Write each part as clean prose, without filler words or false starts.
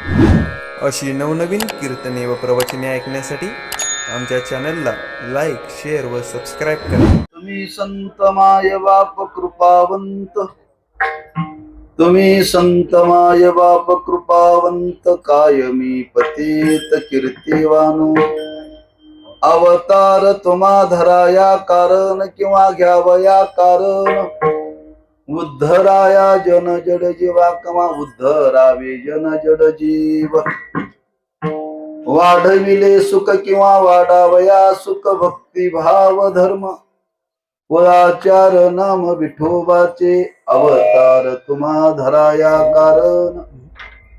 अशी नवनवीन कीर्तने व प्रवचने ऐकण्यासाठी आमच्या चॅनलला लाईक, शेअर व सबस्क्राईब करा. तुम्ही संत माय बाप कृपावंत, तुम्ही संत माय बाप कृपावंत, कायमी पतित कीर्तिवानो. अवतार तुम्हा धराया कारण, किंवा घ्यावया कारण. उद्धराया जन जड जीवा, किंवा उद्धरावे जन जड जीव. वाढविले सुख किंवा वाढावया सुख, भक्ती भाव धर्म कुळाचार नाम विठोबाचे. अवतार तुम्हा धराया कारण,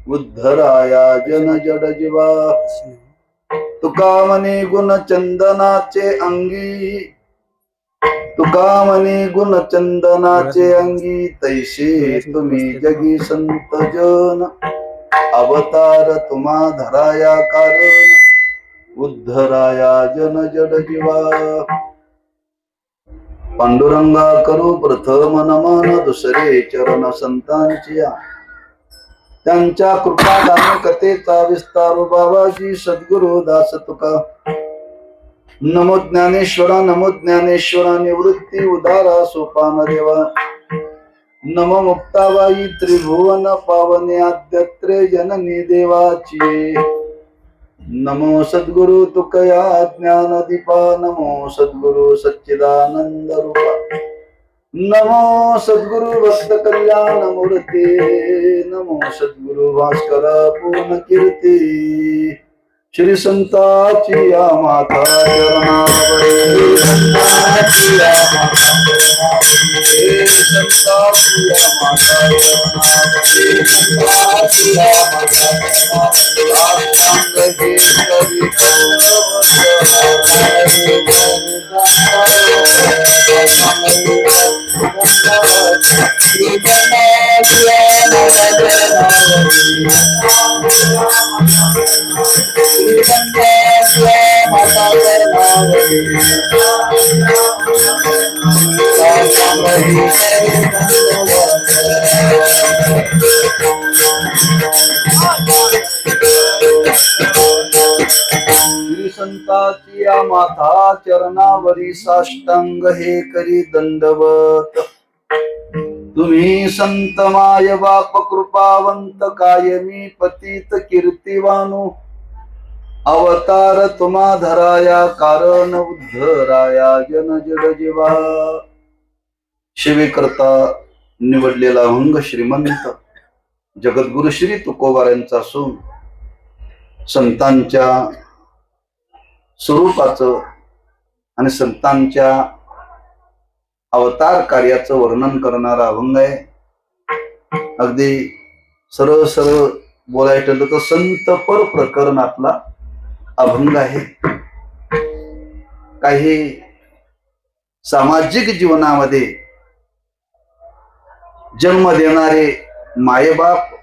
उद्धराया जन जड जीवा. तुका म्हणे गुण चंदनाचे अंगी, तुका म्हणे गुण चंदनाचे अंगी. तैसे तुम्ही जगी संत जन, अवतार तुम्हा धराया कारण, उद्धराया जन जड जीवा. पांडुरंगा करू प्रथम नमन, दुसरे चरण संतांची. त्यांच्या कृपादान कथेचा विस्तार, बाबाजी सद्गुरु दास तुका. नमो ज्ञानेश्वरा, नमो ज्ञानेश्वरा, निवृत्ती उदारा सोपान देवा. नमो मुक्ताबाई त्रिभुवन पावने, आद्यत्रे जननी देवाची. नमो सद्गुरु तुकया ज्ञान दीपा, नमो सद्गुरु सच्चिदानंद रूपा. नमो सद्गुरु भक्त कल्याण मूर्ती, नमो सद्गुरु भास्कर पूर्ण कीर्ती. श्री संताची या माता चरणावरी, संताची या माता चरणावरी, संताची या माता चरणावरी, संताची या माता चरणावरी. आत्मांग हे करी श्री संताची या माता चरणावरी, साष्टांग हे करी दंडवत. तुम्ही संत माय बाप कृपावंत, कायमी पतित कीर्तिवानो. अवतार तुम्हा धराया कारण, उद्धराया जन जड जीवा. शिवेकरता निवडलेला अंग श्रीमंत जगद्गुरु श्री तुकोबारांचा असून, संतांच्या स्वरूपाचं आणि संतांच्या अवतार कार्याचं वर्णन करणारा अभंग आहे. अगदी सरळ सरळ बोलायचं ठरलं तर संत पर प्रकरणातला अभंग आहे. काही सामाजिक जीवनामध्ये जन्म देणारे मायबाप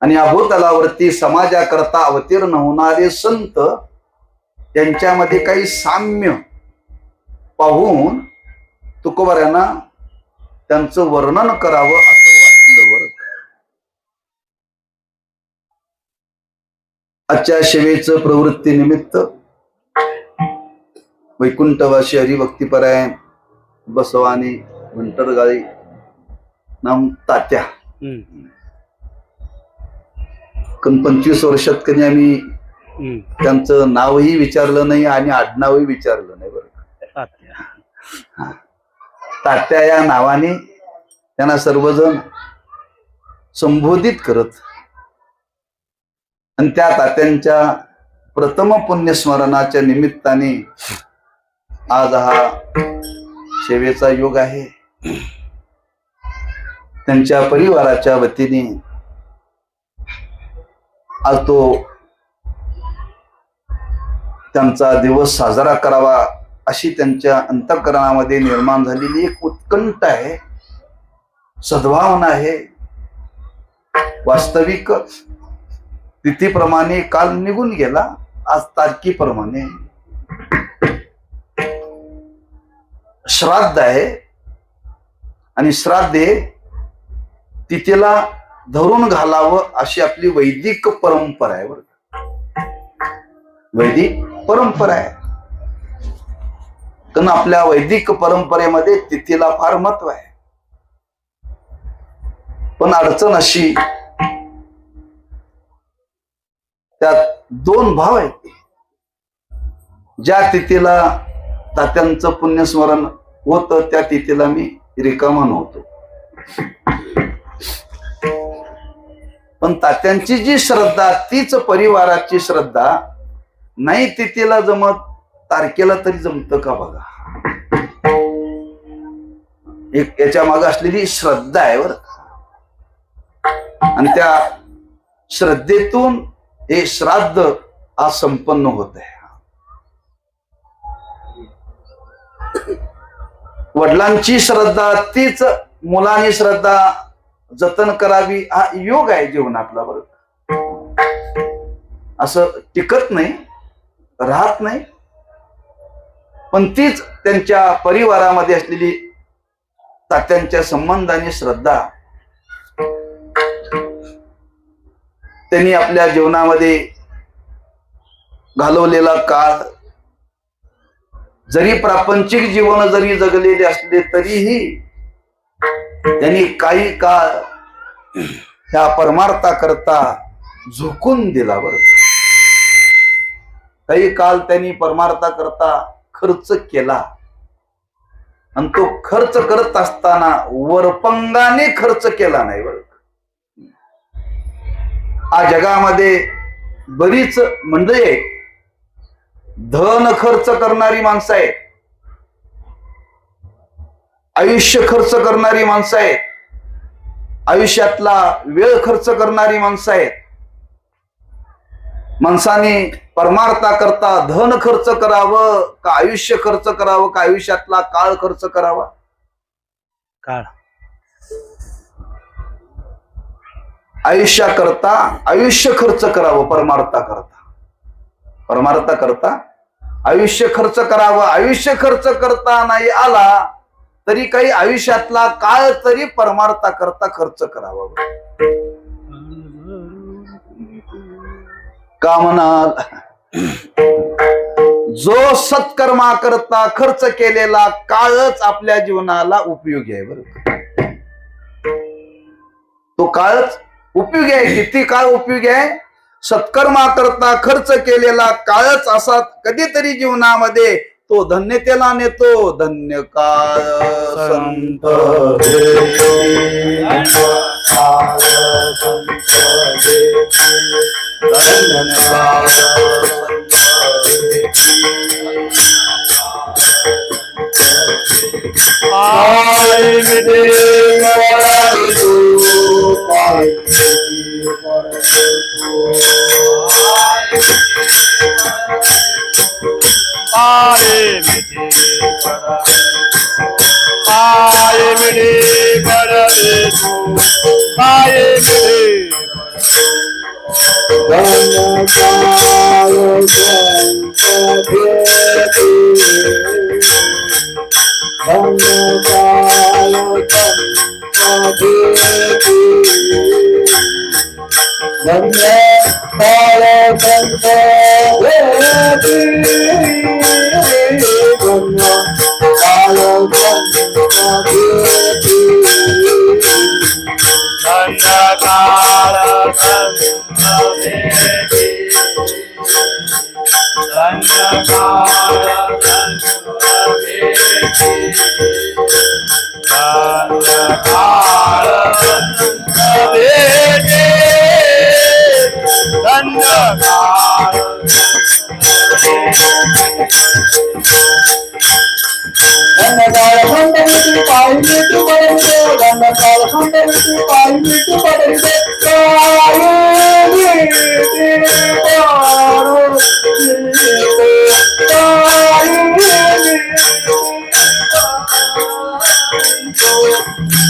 आणि अभोतलावरती समाजाकरता अवतीर्ण होणारे संत, त्यांच्यामध्ये काही साम्य पाहून तुकोबारांना त्यांचं वर्णन करावं असं वाटलं बरं. आजच्या सेवेचं प्रवृत्ती निमित्त वैकुंठवासी हरिभक्तीपरायण बसवानी वंटरगाळी नाम तात्या 25 वर्षात कधी आम्ही त्यांचं नावही विचारलं नाही आणि आडनावही विचारलं नाही बरं. तात्या या नावाने त्यांना सर्वजण संबोधित करत. आणि त्या तात्यांच्या प्रथम पुण्यस्मरणाच्या निमित्ताने आज हा सेवेचा योग आहे. त्यांच्या परिवाराच्या वतीने आज तो त्यांचा दिवस साजरा करावा अशी त्यांच्या अंतःकरणामध्ये निर्माण झालेली एक उत्कंठ आहे, सद्भावना आहे. वास्तविक तिथीप्रमाणे काल निघून गेला, आज तारखेप्रमाणे श्राद्ध आहे आणि श्राद्धे तिथीला धरून घालावं अशी आपली वैदिक परंपरा आहे बरं का. वैदिक परंपरा आहे. कारण आपल्या वैदिक परंपरेमध्ये तिथीला फार महत्व आहे. पण अडचण अशी, त्यात दोन भाव आहेत. ज्या तिथीला तात्यांचं पुण्यस्मरण होतं त्या तिथीला मी रिकामा नव्हतो. पण तात्यांची जी श्रद्धा तीच परिवाराची श्रद्धा. नाही तिथीला जमत, तारखेला तरी जमतं का बघा. एक याच्या मागे असलेली श्रद्धा आहे बरं. आणि त्या श्रद्धेतून हे श्राद्ध आज संपन्न होत आहे. वडिलांची श्रद्धा तीच मुलांनी श्रद्धा जतन करावी हा योग आहे जीवनातला बरं. असं टिकत नाही, राहत नाही. पण तीच त्यांच्या परिवारामध्ये असलेली तात्यांच्या संबंधाने श्रद्धा त्यांनी आपल्या जीवनामध्ये घालवलेला काळ, जरी प्रापंचिक जीवन जरी जगलेले असले तरीही त्यांनी काही काळ ह्या परमार्थाकरता झोकून दिला बरं. काही काळ त्यांनी परमार्थाकरता खर्च केला. आणि तो खर्च करत असताना वरपंगाने खर्च केला नाही बरं. आज जगामध्ये बरीच मंडळी आहेत, धन खर्च करणारी माणसं आहेत, आयुष्य खर्च करणारी माणसं आहेत, आयुष्यातला वेळ खर्च करणारी माणसं आहेत. माणसाने परमार्थाकरता धन खर्च करावं का आयुष्य खर्च करावं का आयुष्यातला काळ खर्च करावा. काळ आयुष्याकरता आयुष्य खर्च करावं. परमार्थाकरता आयुष्य खर्च करावं. आयुष्य खर्च करता नाही आला तरी काही आयुष्यातला काळ तरी परमार्थाकरता खर्च करावा. का म्हणाल, जो सत्कर्मा करता खर्च केलेला काळच आपल्या जीवनाला उपयोगी आहे बरं. तो काळच उपयोगी आहे. किती काळ उपयोगी आहे. सत्कर्मा करता खर्च केलेला काळच असा कधीतरी जीवनामध्ये तो धन्यतेला नेतो. धन्य काळ संत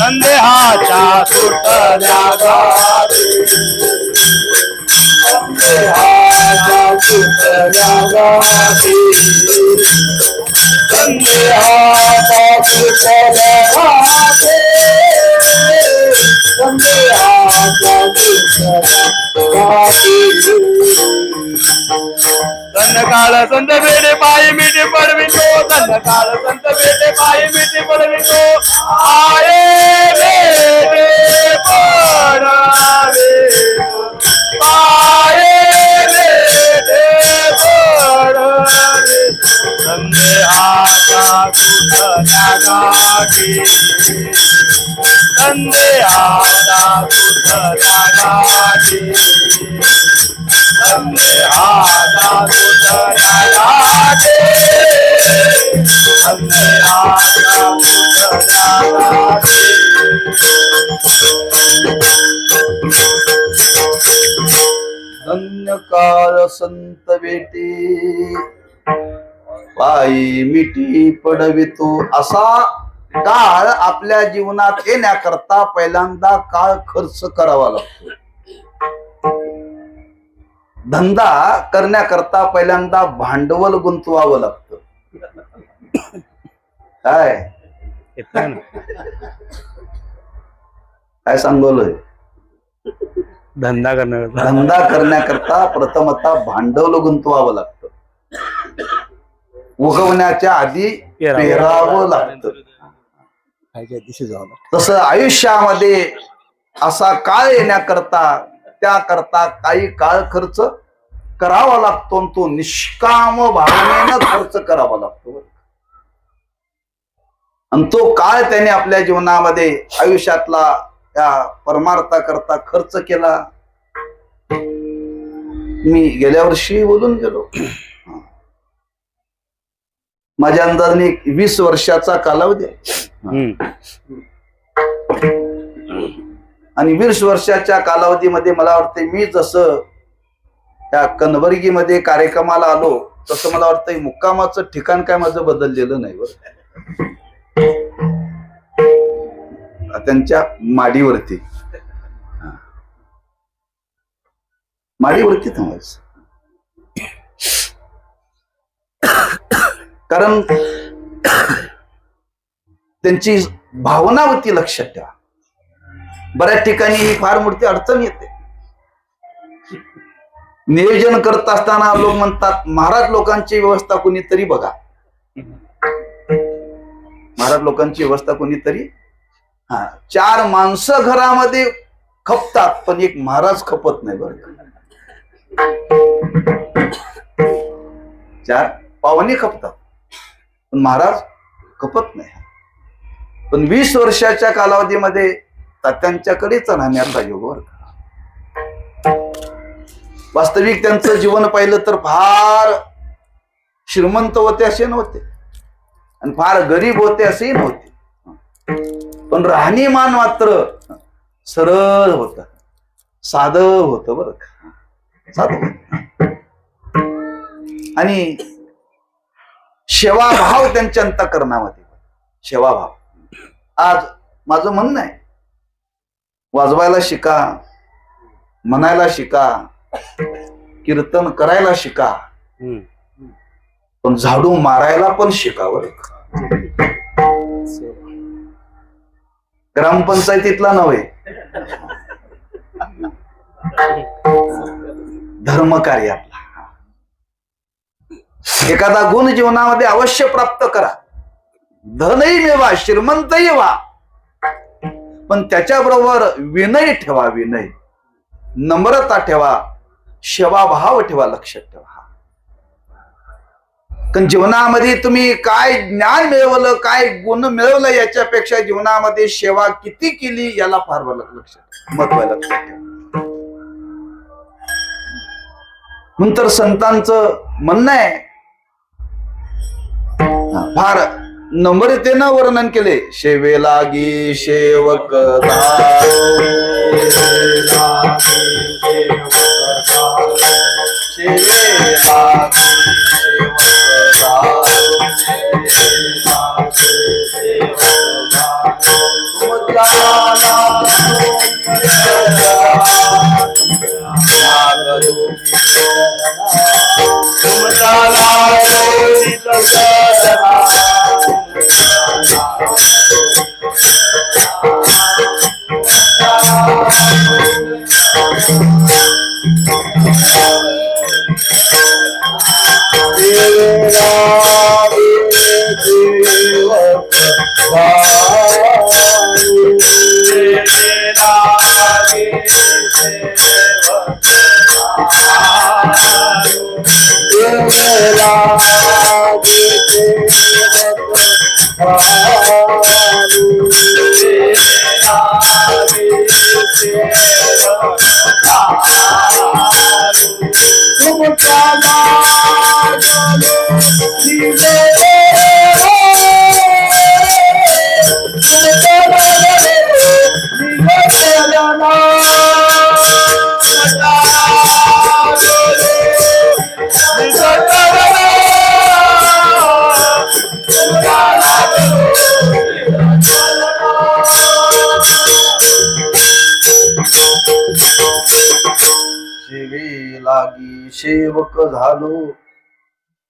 संदेहाच्या सुटल्या गावी, संदेहाच्या सुटल्या गावी, संदेहाच्या सुटल्या गावी, संदेहाच्या काळ संत बेटे पायी मिठी पडवितो धन काळ संत बेटे पायी मिठी पडवितो आये बेटे पडावे आये बेटे पडावे संदे आता तुझ्या गाठी संदे आता तुझ्या गाठी संदे आता तुझ्या गाठी संदे आता तुझ्या गाठी धन्य काळ संत बेटी पायी मिठी पडवितो. असा काळ आपल्या जीवनात येण्याकरता पहिल्यांदा काळ खर्च करावा लागतो. धंदा करण्याकरता पहिल्यांदा भांडवल गुंतवावं लागतं. काय काय सांगवलंय? धंदा करण्याकरता प्रथमतः भांडवल गुंतवावं लागतं. उगवण्याच्या आधी पेरावं लागतं. तसं आयुष्यामध्ये असा काळ येण्याकरता त्याकरता काही काळ खर्च करावा लागतो. तो निष्काम भावनेनं खर्च करावा लागतो. आणि तो काळ त्याने आपल्या जीवनामध्ये आयुष्यातला त्या परमार्थाकरता खर्च केला. मी गेल्या वर्षी बोलून गेलो. माझ्या अंदाजाने 20 वर्षाचा कालावधी आहे. आणि 20 वर्षाच्या कालावधीमध्ये मला वाटतं मी जसं त्या कनबर्गीमध्ये कार्यक्रमाला आलो तसं मला वाटतं मुक्कामाचं ठिकाण काय माझं बदललेलं नाही. बरं त्यांच्या माडीवरती थांबायचं. कारण त्यांची भावना होती. लक्षात ठेवा, बऱ्याच ठिकाणी ही फार मोठी अडचण येते. नियोजन करत असताना लोक म्हणतात महाराज लोकांची व्यवस्था कोणीतरी बघा. महाराज लोकांची व्यवस्था कोणीतरी 4 माणसं घरामध्ये खपतात पण एक महाराज खपत नाही. बरं 4 पाहुणे खपतात पण महाराज खपत नाही. पण 20 वर्षाच्या कालावधीमध्ये तात्यांच्याकडेच राहण्याचा योग. वास्तविक त्यांचं जीवन पाहिलं तर फार श्रीमंत होते असे नव्हते आणि फार गरीब होते असेही नव्हते. पण राहणीमान मात्र सरळ होत, साधं होतं. बरं साधं होत. आणि सेवाभाव त्यांच्या अंतःकरणामध्ये. सेवाभाव. आज माझं म्हणणं आहे वाजवायला शिका, म्हणायला शिका, कीर्तन करायला शिका, पण झाडू मारायला पण शिकावं. ग्रामपंचायतीतला नव्हे, धर्म कार्यातला. एखादा गुण जीवनामध्ये अवश्य प्राप्त करा. धनही मिळवा, श्रीमंतही व्हा, पण त्याच्याबरोबर विनय ठेवा. विनय, नम्रता ठेवा, सेवाभाव ठेवा. लक्षात ठेवा. कारण जीवनामध्ये तुम्ही काय ज्ञान मिळवलं, काय गुण मिळवलं याच्यापेक्षा जीवनामध्ये सेवा किती केली याला फार लक्षात महत्व लक्षात ठेवा. नंतर संतांचं म्हणणं आहे फार नम्रतेनं वर्णन केले. शेवे लागी सेवक Thank you. सेवे लागी सेवक झालो,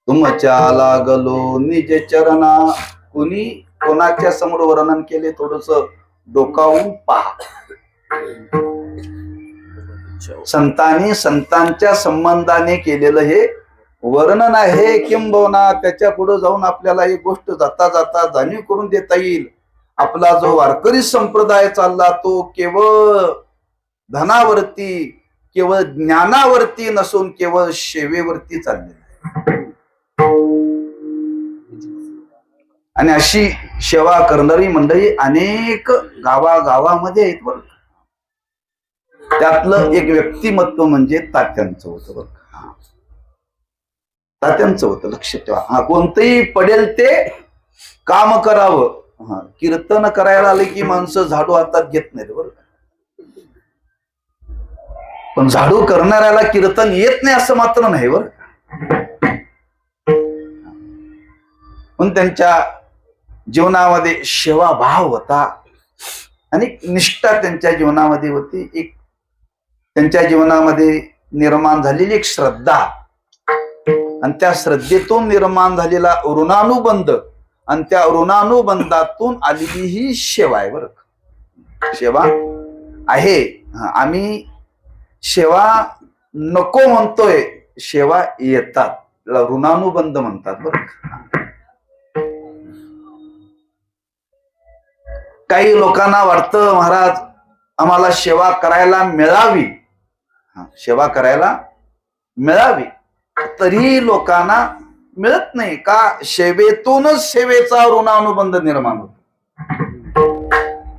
तुमच्या लागलो निज चरणा. कुणी कोणाच्या समोर वर्णन केले थोडस डोकावून पहा. संतांनी संतांच्या संबंधाने केलेलं हे वर्णन आहे. किंबहुना त्याच्या पुढे जाऊन आपल्याला ही गोष्ट जाता जाता जाणीव करून देता येईल. आपला जो वारकरी संप्रदाय चालला तो केवळ धनावरती, केवळ ज्ञानावरती नसून केवळ सेवेवरती चाललेला आहे. आणि अशी सेवा करणारी मंडळी अनेक गावागावामध्ये आहेत बरं. त्यातलं एक व्यक्तिमत्व म्हणजे तात्यांचं होतं बरं. तात्यांचं होतं, लक्ष ठेवा. हा, कोणतंही पडेल ते काम करावं. हा, कीर्तन करायला आले की माणसं झाडू हातात घेत नाहीत बरं. पण झाडू करणाऱ्याला कीर्तन येत नाही असं मात्र नाही बरं. पण त्यांच्या जीवनामध्ये सेवाभाव होता आणि निष्ठा त्यांच्या जीवनामध्ये होती. एक त्यांच्या जीवनामध्ये निर्माण झालेली एक श्रद्धा आणि त्या श्रद्धेतून निर्माण झालेला ऋणानुबंध आणि त्या ऋणानुबंधातून आलेली ही सेवा आहे बरं. सेवा आहे. आम्ही सेवा नको म्हणतोय, सेवा येतात, ऋणानुबंध म्हणतात बरं. काही लोकांना वाटतं महाराज आम्हाला सेवा करायला मिळावी, सेवा करायला मिळावी, तरी लोकांना मिळत नाही. का? सेवेतूनच सेवेचा ऋणानुबंध निर्माण होतो.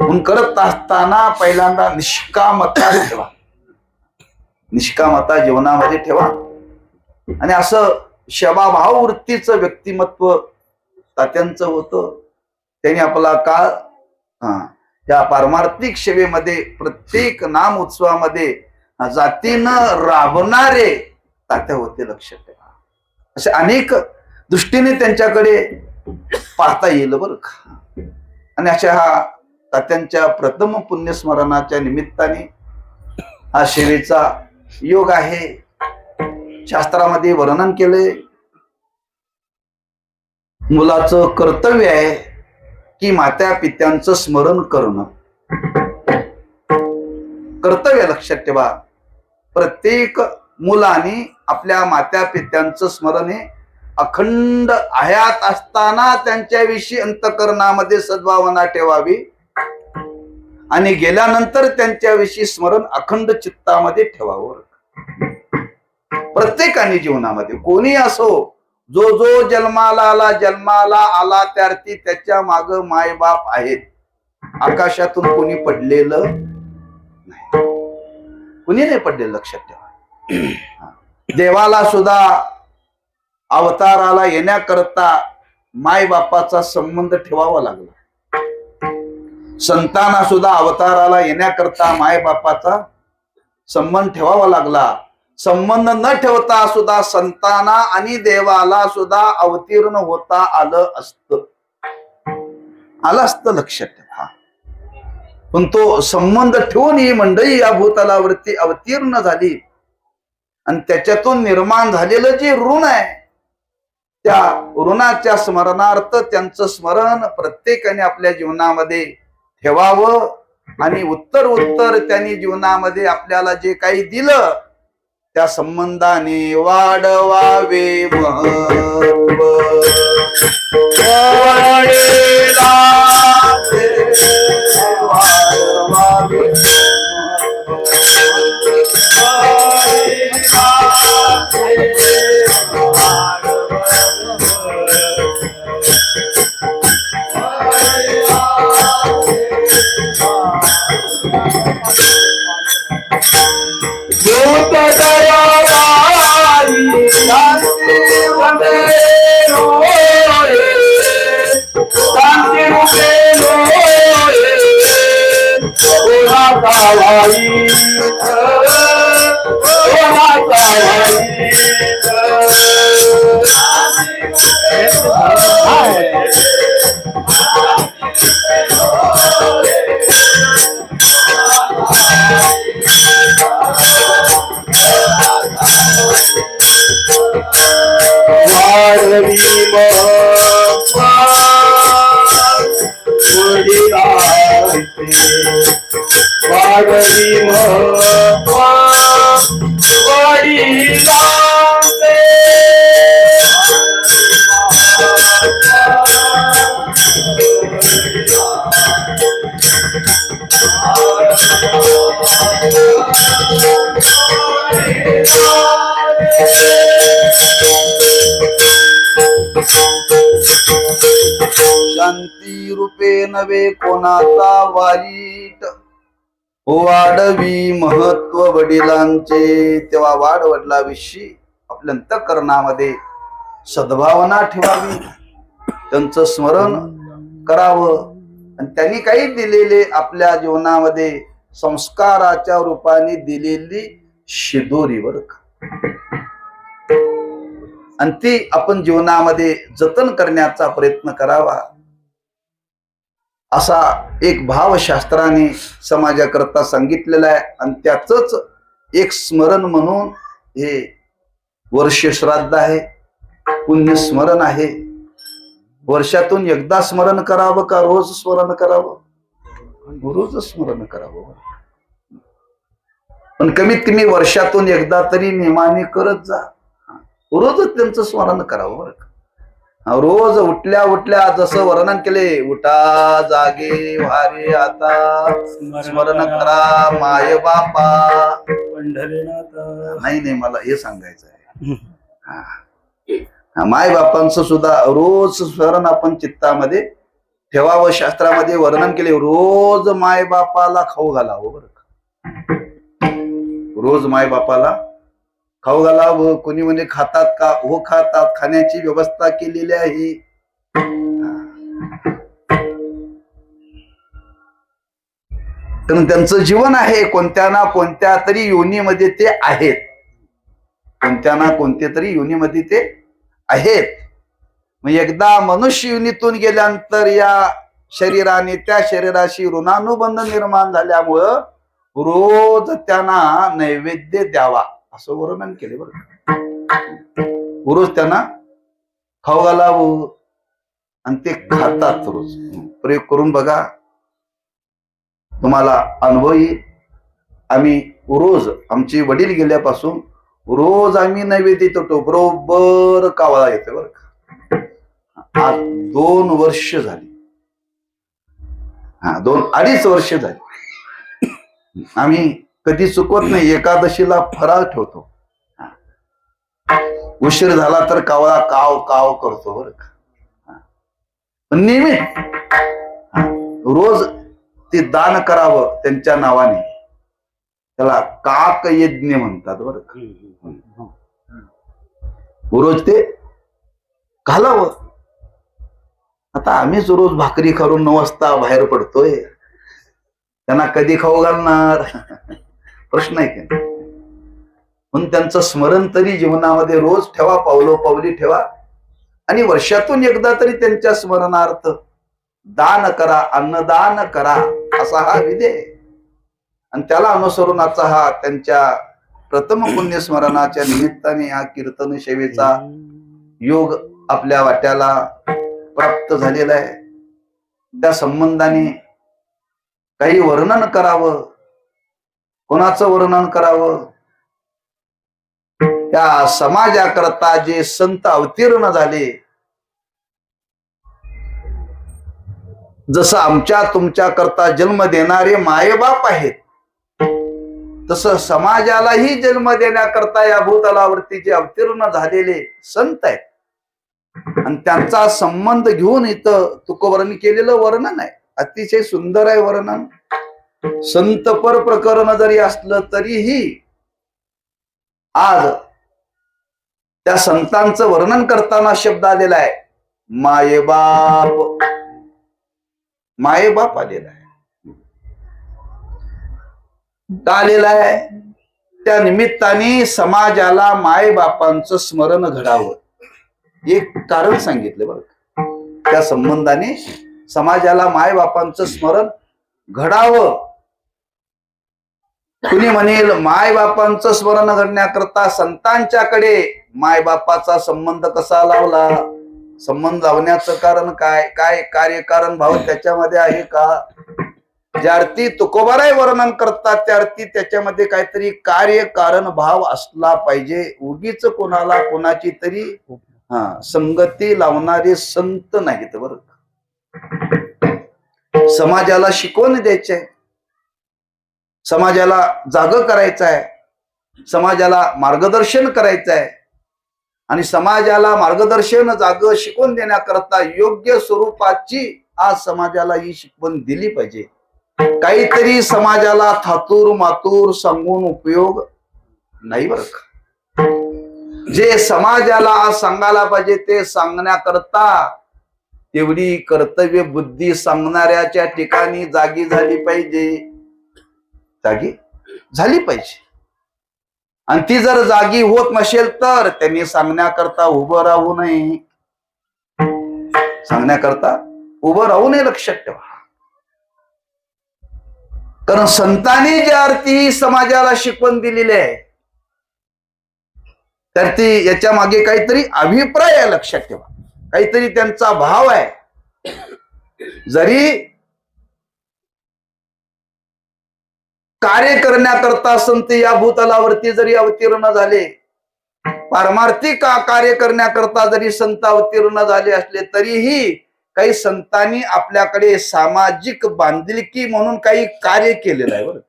म्हणून करत असताना पहिल्यांदा निष्कामता ठेवा, निष्कामता जीवनामध्ये ठेवा. आणि असं सेवाभाव वृत्तीचं व्यक्तिमत्व तात्यांचं होतं. त्यांनी आपला काळ या पारमार्थिक सेवेमध्ये प्रत्येक नाम उत्सवामध्ये जातीनं राबणारे तात्या होते, लक्षात ठेवा. असे अनेक दृष्टीने त्यांच्याकडे पाहता येईल बरं का. आणि अशा हा तात्यांच्या प्रथम पुण्यस्मरणाच्या निमित्ताने हा सेवेचा योग आहे. शास्त्रामध्ये वर्णन केले, मुलाचं कर्तव्य आहे की मात्या पित्यांचं स्मरण करणं. कर्तव्य लक्षात ठेवा. प्रत्येक मुलाने आपल्या मात्या पित्यांचं स्मरण हे अखंड हयात असताना त्यांच्याविषयी अंतःकरणामध्ये सद्भावना ठेवावी आणि गेल्यानंतर त्यांच्याविषयी स्मरण अखंड चित्तामध्ये ठेवावं. प्रत्येकाने जीवनामध्ये कोणी असो, जो जो जन्माला आला त्यार्थी त्याच्या माग मायबाप आहेत. आकाशातून कोणी पडलेलं नाही, कुणी नाही पडलेलं, लक्षात ठेवा. देवाला सुद्धा अवताराला येण्याकरता मायबापाचा संबंध ठेवावा लागला. संतांना सुद्धा अवताराला येण्याकरता मायबापाचा संबंध ठेवावा लागला. संबंध न ठेवता सुद्धा संतांना आणि देवाला सुद्धा अवतीर्ण होता आलं असतं, लक्षात ठेवा. पण तो संबंध ठेवून ही मंडळी या भूतलावरती अवतीर्ण झाली आणि त्याच्यातून निर्माण झालेलं जे ऋण आहे त्या ऋणाच्या स्मरणार्थ त्यांचं स्मरण प्रत्येकाने आपल्या जीवनामध्ये ठेवावं. आणि उत्तर त्यांनी जीवनामध्ये आपल्याला जे काही दिलं त्या संबंधाने वाढवावे महत्व. वडिलांचे वाढवावे दूत दयावारी शांती रूपे लोये, शांती रूपे लोये, कोणाचा वाईट, कोणाचा वाईट. वाढवी महत्वा वडिलांचे, वाढवी महत्वा वडिलांचे. शांती रूपे नवे कोणाचा वाईट, वाढवी महत्व वडिलांचे. तेव्हा वाढ वडिलाविषयी आपल्या अंतःकरणामध्ये सद्भावना ठेवावी, त्यांचं स्मरण करावं आणि त्यांनी काही दिलेले आपल्या जीवनामध्ये संस्काराच्या रूपाने दिलेली शिदोरीवर आणि ती आपण जीवनामध्ये जतन करण्याचा प्रयत्न करावा, असा एक भावशास्त्राने समाजाकरता सांगितलेला आहे. आणि त्याच एक स्मरण म्हणून हे वर्ष श्राद्ध आहे, पुण्य स्मरण आहे. वर्षातून एकदा स्मरण करावं का रोज स्मरण करावं? रोज स्मरण करावं, पण कमीत कमी वर्षातून एकदा तरी नियमाने करत जा. रोजच त्यांचं स्मरण करावं बरं का. रोज उठल्या उठल्या जसं वर्णन केले, उठा जागे व्हारे आता, स्मरण करा माय बापा पंढरीनाथ. नाही मला हे सांगायचं आहे. माय बापांचं सुद्धा रोज स्मरण आपण चित्तामध्ये ठेवावं. शास्त्रामध्ये वर्णन केले, रोज माय बापाला खाऊ घालावं बरं का. रोज माय बापाला खाऊ घालावं. कोणी म्हणे खातात का? हो खातात, खाण्याची व्यवस्था केलेली आहे. कारण त्यांचं जीवन आहे, कोणत्या ना कोणत्या तरी योनीमध्ये ते आहेत, कोणत्या ना कोणत्या तरी योनीमध्ये ते आहेत. मग एकदा मनुष्य योनीतून गेल्यानंतर या शरीराने त्या शरीराशी ऋणानुबंध निर्माण झाल्यामुळं रोज त्यांना नैवेद्य द्यावा असं वर्णन केले बरं. रोज त्यांना खाऊ घालावं आणि ते खातात. रोज प्रयोग करून बघा, तुम्हाला अनुभव येईल. आम्ही रोज, आमचे वडील गेल्यापासून रोज आम्ही नैवेद्य देतो, बरोबर कावळा येतो बरं का. आज 2 वर्ष झाली, 2-2.5 वर्ष झाली. आम्ही कधी चुकवत नाही. एकादशीला फराळ ठेवतो, उशीर झाला तर कावळा काव काव करतो बरं का. नेहमी रोज ते दान करावं त्यांच्या नावाने, त्याला काक यज्ञ म्हणतात बरं का. रोज ते घालावं. आता आम्हीच रोज भाकरी करून 9 वाजता बाहेर पडतोय, त्यांना कधी खाऊ घालणार प्रश्न आहे की. म्हणून त्यांचं स्मरण तरी जीवनामध्ये रोज ठेवा, पावलोपावली ठेवा. आणि वर्षातून एकदा तरी त्यांच्या स्मरणार्थ दान करा, अन्नदान करा, असा हा विधी आहे. आणि त्याला अनुसरूनाचा हा त्यांच्या प्रथम पुण्यस्मरणाच्या निमित्ताने हा कीर्तन सेवेचा योग आपल्या वाट्याला प्राप्त झालेला आहे. त्या संबंधाने काही वर्णन करावं. कोणाचं वर्णन करावं? या समाजाकरता जे संत अवतीर्ण झाले, जसं आमच्या तुमच्या करता जन्म देणारे मायबाप आहेत, तसं समाजालाही जन्म देण्याकरता या भूतलावरती जे अवतीर्ण झालेले संत आहेत, आणि त्यांचा संबंध घेऊन इथं तुकोबरांनी केलेलं वर्णन आहे. अतिशय सुंदर आहे वर्णन. संतपर प्रकरण जरी असलं तरीही आज त्या संतांचं वर्णन करताना शब्द आलेला आहे मायबाप. मायबाप आलेला आहे. का आलेला आहे? त्या निमित्ताने समाजाला मायबापांचं स्मरण घडावं, एक कारण सांगितलं बरं. त्या संबंधाने समाजाला मायबापांचं स्मरण घडावं. कुणी म्हणेल मायबापांचं स्मरण घडण्याकरता संतांच्याकडे मायबापाचा संबंध कसा लावला? संबंध लावण्याचं कारण काय? काय कार्यकारण भाव त्याच्यामध्ये आहे का? ज्या अर्थी तुकोबाराय वर्णन करतात त्या अर्थी त्याच्यामध्ये काहीतरी कार्यकारण भाव असला पाहिजे. उगीच कोणाला कोणाची तरी संगती लावणारे संत नाहीत बरं. समाजाला शिकवण द्यायची आहे, समाजाला जाग करायचं आहे, समाजाला मार्गदर्शन करायचं आहे, आणि समाजाला मार्गदर्शन जाग शिकवून देण्याकरता योग्य स्वरूपाची आज समाजाला ही शिकवण दिली पाहिजे. काहीतरी समाजाला थातूर मातूर सांगून उपयोग नाही बरं का. जे समाजाला आज सांगायला पाहिजे ते सांगण्याकरता तेवढी कर्तव्य बुद्धी सांगणाऱ्याच्या ठिकाणी जागी झाली पाहिजे, जागी झाली पाहिजे. आणि ती जर जागी होत नसेल तर त्यांनी सांगण्याकरता उभं राहू नये, सांगण्याकरता उभं राहू नये. लक्षात ठेवा. कारण संतांनी ज्या अर्थी समाजाला शिकवण दिलेली आहे तर ती याच्या मागे काहीतरी अभिप्राय आहे. लक्षात ठेवा. काहीतरी त्यांचा भाव आहे. जरी कार्य करण्याकरता संत या भूतलावरती जरी अवतीर्ण झाले, पारमार्थिक कार्य करण्याकरता जरी संत अवतीर्ण झाले असले तरीही काही संतांनी आपल्याकडे सामाजिक बांधिलकी म्हणून काही कार्य केलेलं आहे बरं.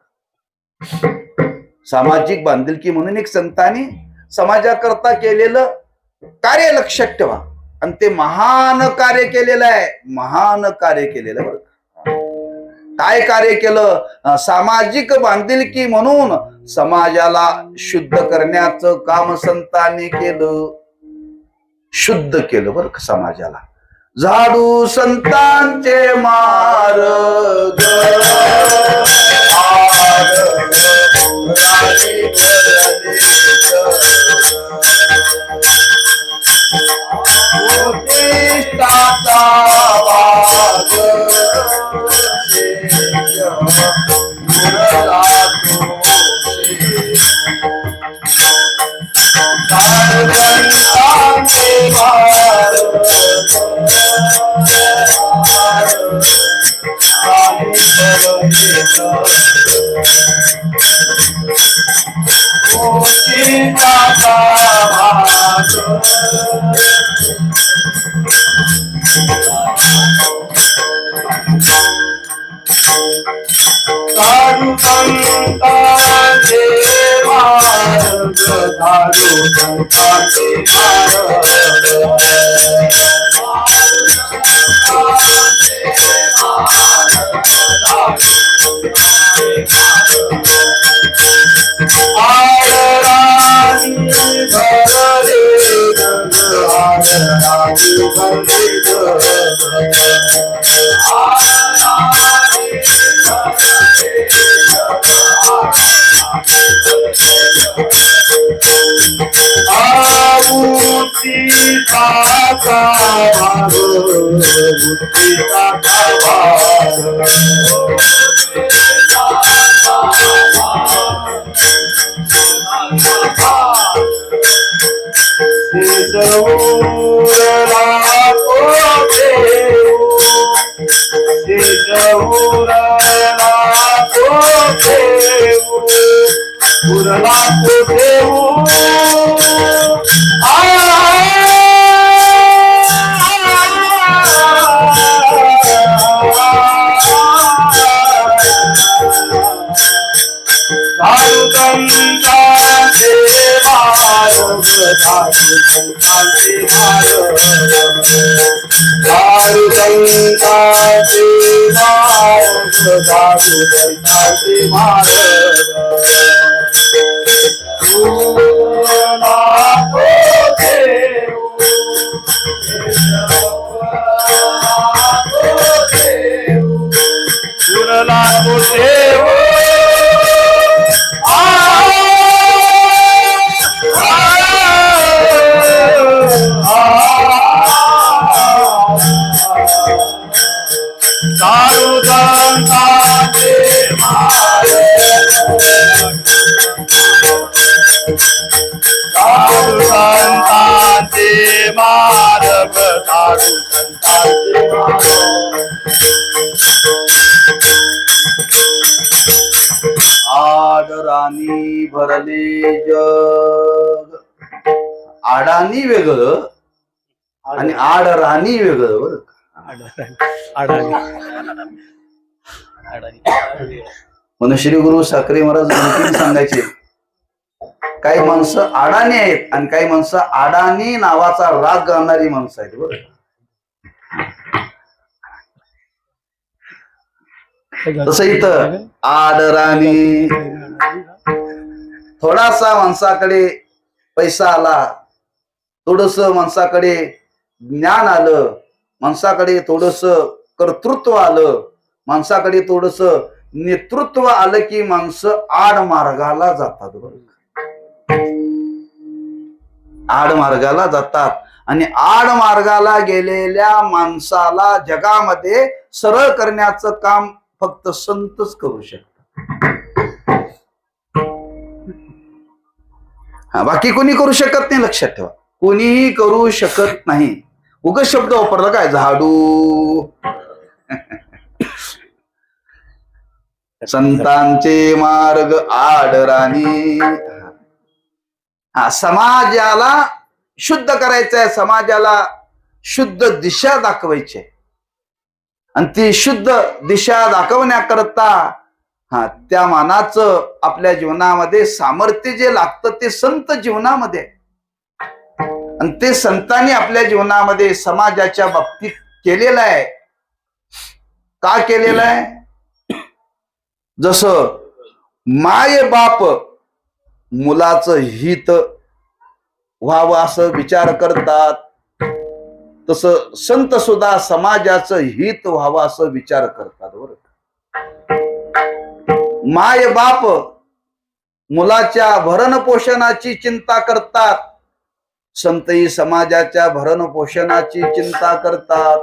सामाजिक बांधिलकी म्हणून एक संतांनी समाजाकरता केलेलं कार्य लक्षात ठेवा. आणि ते महान कार्य केलेलं आहे, महान कार्य केलेलं बरं. काय कार्य केलं? सामाजिक बांधिलकी म्हणून समाजाला शुद्ध करण्याचं काम संतांनी केलं, शुद्ध केलं बरं समाजाला. झाडू संतांचे मार्ग पुरला तो देऊ दारू संतांचे मार्ग दारू संतांचे मार्ग दारू संतांचे मार्ग पुरला तो देव दारू संतांचे मार्ग दारू संतांचे मार्ग दारू संतांचे मार्ग आदरानी भरले जग. आडानी वेगळं आणि आडराणी वेगळं बरं का. म्हणून श्री गुरु साखरे महाराज आणखीन सांगायचे, काही माणसं आडाणी आहेत आणि काही माणसं आडाणी नावाचा राग गाणारी माणसं आहेत बरं. तसं इथं आडराणी थोडासा माणसाकडे पैसा आला, थोडस माणसाकडे ज्ञान आलं, माणसाकडे थोडस कर्तृत्व आलं, माणसाकडे थोडस नेतृत्व आलं की माणसं आड मार्गाला जातात बरं. आड मार्गाला जातात आणि आड मार्गाला गेलेल्या माणसाला जगामध्ये सरळ करण्याचं काम फक्त संतच करू शकतात. बाकी कोणी करू शकत नाही, लक्षात ठेवा. कोणीही करू शकत नाही. उगाच शब्द वापरला काय, झाडू. संतांचे मार्ग आडराणी. समाजाला शुद्ध करायचंय, समाजाला शुद्ध दिशा दाखवायची आहे. आणि ती शुद्ध दिशा दाखवण्याकरता त्या मानाचं आपल्या जीवनामध्ये सामर्थ्य जे लागतं ते संत जीवनामध्ये, आणि ते संतांनी आपल्या जीवनामध्ये समाजाच्या बाबतीत केलेलं आहे. का केलेलं आहे? जसं माय बाप मुलाचं हित व्हावं असं विचार करतात, तसं संत सुद्धा समाजाचं हित व्हावं असं विचार करतात बरं. माय बाप मुलाच्या भरण पोषणाची चिंता करतात, संतही समाजाच्या भरण पोषणाची चिंता करतात.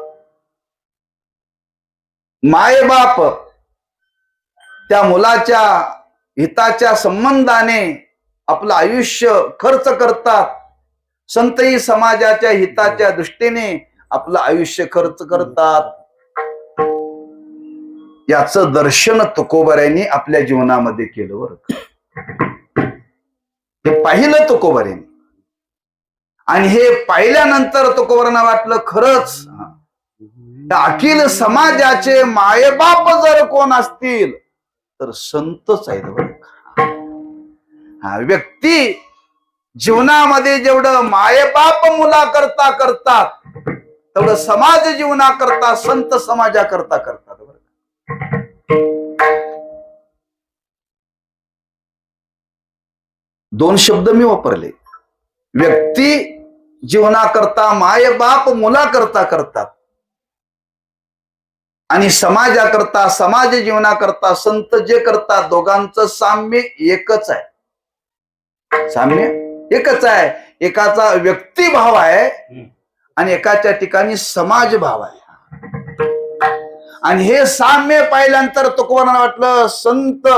माय बाप त्या मुलाच्या हिताच्या संबंधाने आपलं आयुष्य खर्च करतात, संतही समाजाच्या हिताच्या दृष्टीने आपलं आयुष्य खर्च करतात. याचं दर्शन तुकोबाऱ्यांनी आपल्या जीवनामध्ये केलं बरं. हे पाहिलं तुकोबाऱ्यांनी, आणि हे पाहिल्यानंतर तुकोबारांना वाटलं खरंच अखिल समाजाचे मायबाप जर कोण असतील तर संतच आहेत बरं. व्यक्ती जीवनामध्ये जेवढं मायबाप मुला करता करतात तेवढं समाज जीवना करता, संत समाजा करता करतात बरं. दोन शब्द मी वापरले. व्यक्ती जीवनाकरता मायबाप मुला करता करतात, आणि समाजाकरता समाज जीवनाकरता संत जे करतात, दोघांचं साम्य एकच आहे. साम्य एकच आहे. एकाचा व्यक्तिभाव आहे आणि एकाच्या ठिकाणी समाज भाव आहे. आणि हे साम्य पाहिल्यानंतर तुकोबारांना वाटलं संत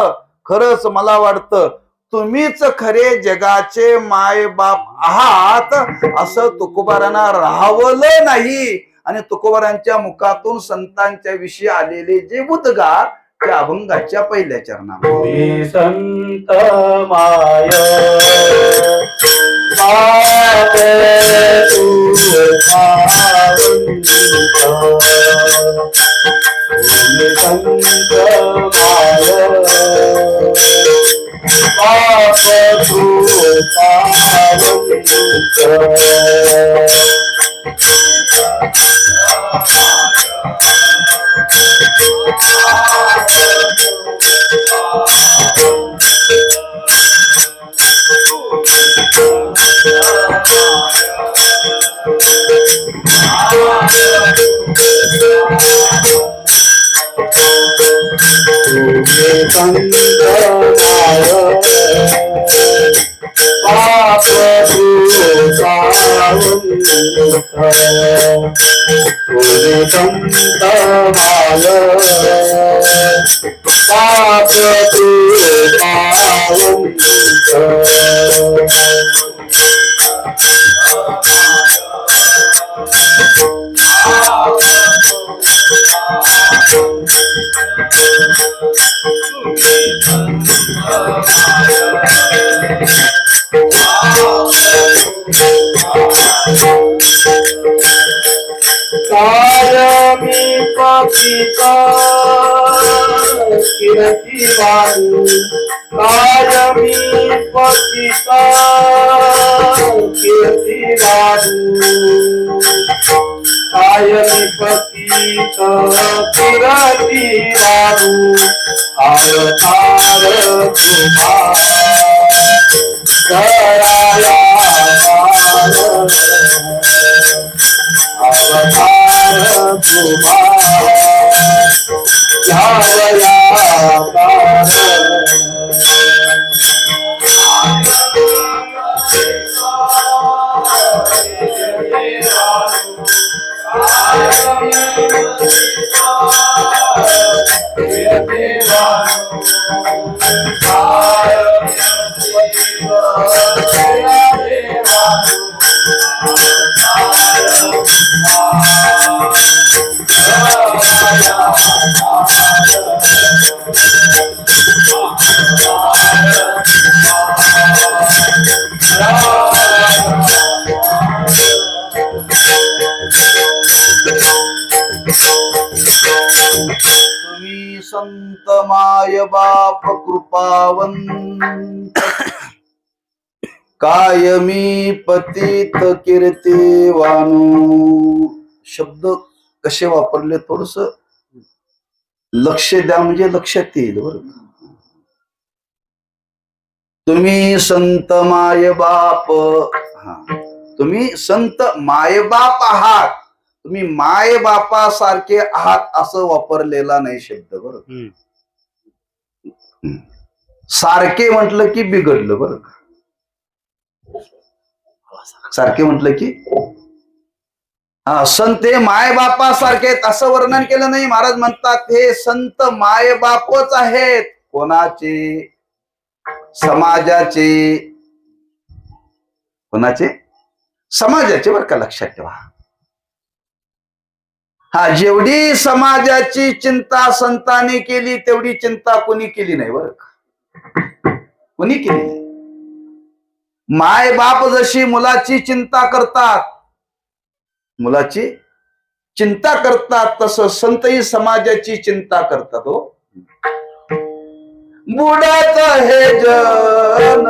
खरंच मला वाटतं तुम्हीच खरे जगाचे माय बाप आहात, असं तुकोबारांना राहावलं नाही. आणि तुकोबारांच्या मुखातून संतांच्या विषयी आलेले जे उद्गार त्या अभंगाच्या पहिल्या चरणामध्ये संत माय संत माय पतिता कीर्ती वाहू कायमी पतिता कीर्ती वाहू कायमी पतिता कीर्ती वाहू अवतार तुम्हा कराया अवतार तुम्हा तुम्ही संत माय बाप कृपावंत कायमी पतित कीर्तिवानू. शब्द कसे वापरले थोडस लक्ष द्या म्हणजे लक्षात येईल बरं. तुम्ही संत माय बाप, तुम्ही संत मायबाप आहात, तुम्ही माय बापासारखे आहात असं वापरलेला नाही शब्द बरं. सारखे म्हटलं की बिघडलं बरं. सारखे म्हटलं की संत हे माय बापासारखे आहेत असं वर्णन केलं नाही. महाराज म्हणतात हे संत माय बापच आहेत. कोणाचे? समाजाचे. कोणाचे? समाजाचे बरं का, लक्षात ठेवा. जेवढी समाजाची चिंता संतांनी केली तेवढी चिंता कोणी केली नाही बरं का. कोणी केली नाही. माय बाप जशी मुलाची चिंता करतात, मुलाची चिंता करतात, तसं संतही समाजाची चिंता करतात. हो, बुडत हे जन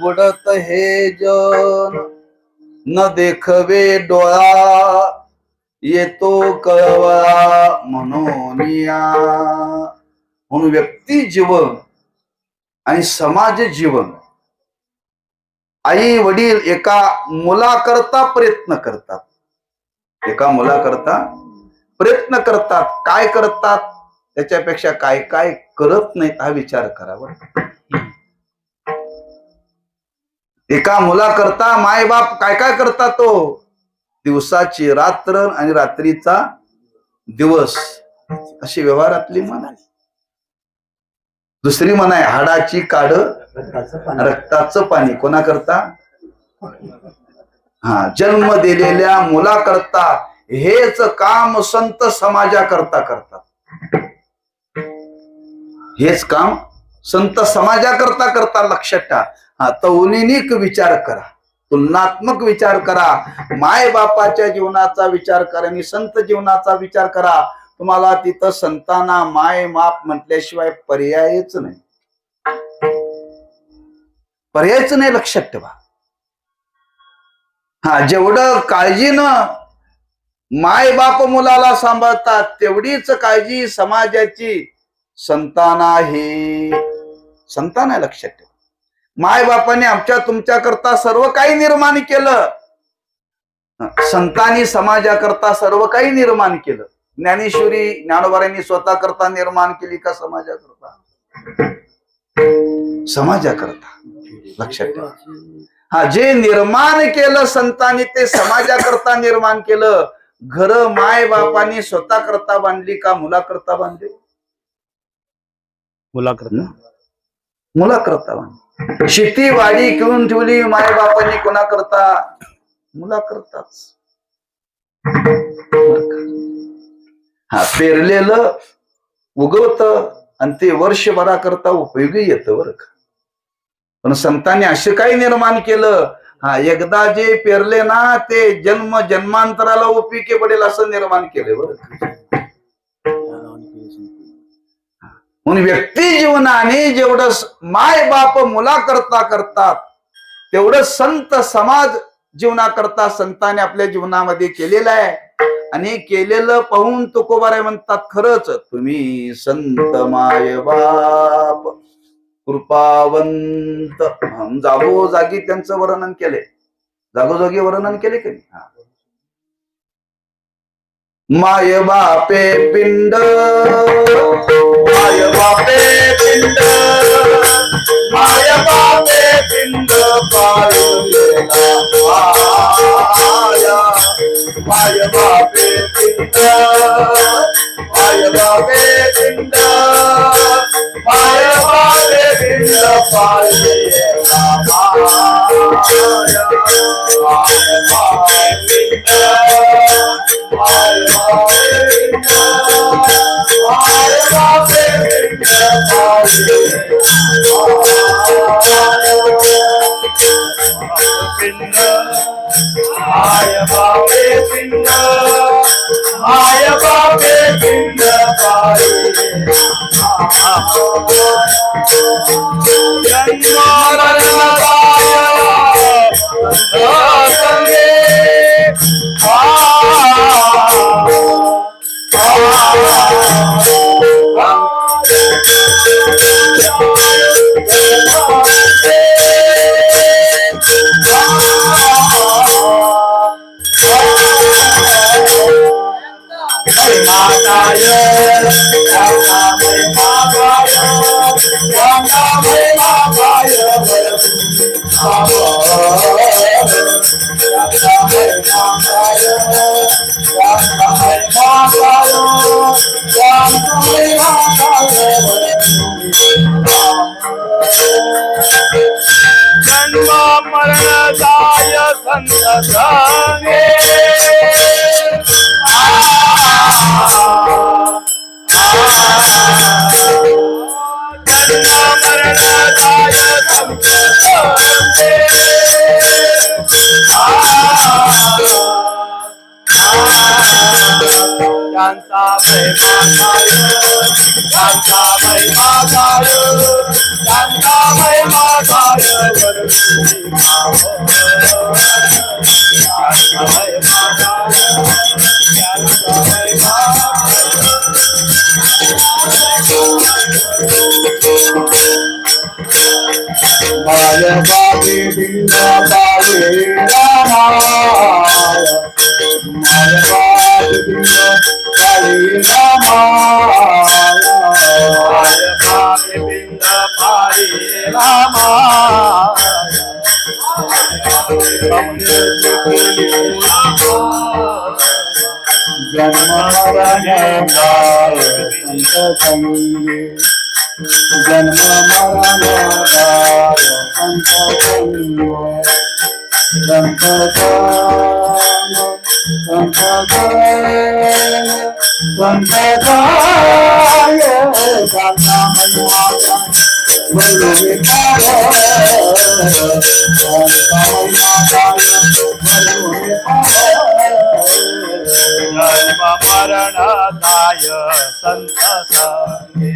बुडत हे जन न देखवे डोळा, येतो कळवळा म्हणूनिया. म्हणून व्यक्ती जीवन आणि समाज जीवन, आई वडील एका मुलाकरता प्रयत्न करतात, एका मुलाकरता प्रयत्न करतात. काय करतात त्याच्यापेक्षा काय काय करत नाहीत हा विचार करावा. एका मुलाकरता मायबाप काय काय करतात, तो दिवसाची रात्र आणि रात्रीचा दिवस, अशी व्यवहारातली म्हण आहे. दुसरी म्हण आहे हाडाची काड रक्ताचं पाणी. कोणाकरता? जन्म दिलेल्या मुलाकरता हेच काम संत समाजाकरता करतात. हेच काम संत समाजाकरता करता. लक्षात ठेवा. तौलनिक विचार करा, तुलनात्मक विचार करा, माय बापाच्या जीवनाचा विचार करा आणि संत जीवनाचा विचार करा. तुम्हाला तिथं संतांना माय बाप म्हटल्याशिवाय पर्यायच नाही, पर्यायच नाही. लक्षात ठेवा. जेवढं काळजीनं माय बाप मुलाला सांभाळतात तेवढीच काळजी समाजाची संतांना हे संतांना. लक्षात ठेवा. माय बापाने आमच्या तुमच्या करता सर्व काही निर्माण केलं, संतांनी समाजाकरता सर्व काही निर्माण केलं. ज्ञानेश्वरी ज्ञानोबारांनी स्वतः करता निर्माण केली का समाजाकरता? समाजाकरता. लक्षात ठेवा. जे निर्माण केलं संतांनी ते समाजाकरता निर्माण केलं. घर माय बापाने स्वतः करता बांधली का मुलाकरता बांधली? मुलाकरता. मुलाकरता बांधली. शेती वाडी घेऊन ठेवली माय बापाने कोणाकरता? मुलाकरताच. पेरलेलं उगवत आणि ते वर्षभराकरता उपयोगी येतं बरं का. पण संतांनी असे काही निर्माण केलं, एकदा जे पेरले ना ते जन्म जन्मांतराला उपयोगी पडेल असं निर्माण केलं बरं. म्हणून व्यक्ती जीवनाने जेवढं माय बाप मुलाकरता करतात तेवढं संत समाज जीवनाकरता संतांनी आपल्या जीवनामध्ये केलेलं आहे. आणि केलेलं पाहून तुकोबाराय म्हणतात, खरंच तुम्ही संत माय बाप कृपावंत. जागोजागी त्यांचं वर्णन केले, जागोजागी वर्णन केले की नाही? माय बापे पिंड, माय बापे पिंड, माय बापे पिंड पाळलेला माया. माय बापे पिंड, माय बापे पिंड, माय बापे पिंड पाळलेला माया. माय बापे पिंड, माय बापे पिंड, माय बापे पिंड पाळलेला पिंड. माय बापे पिंड, माय बापे पिंड पाळलेला. Ram जन्म मरण जाय संत संगे जन्म मरण जाय संत संगे त्यांचा महिमा गाय त्यांचा महिमा गाय त्यांचा महिमा गाय वरती गाव त्यांचा महिमा गाय त्यांचा महिमा बाय बाबी बिंदा बाय रामाय बाय बाबी बिंदा बाय रामाय बाय बाबी बिंदा बाय रामाय जन्म मरण जाय संत संगे जन्म मरण जाय संत संगे संत जन्म मरण जाय संत संगे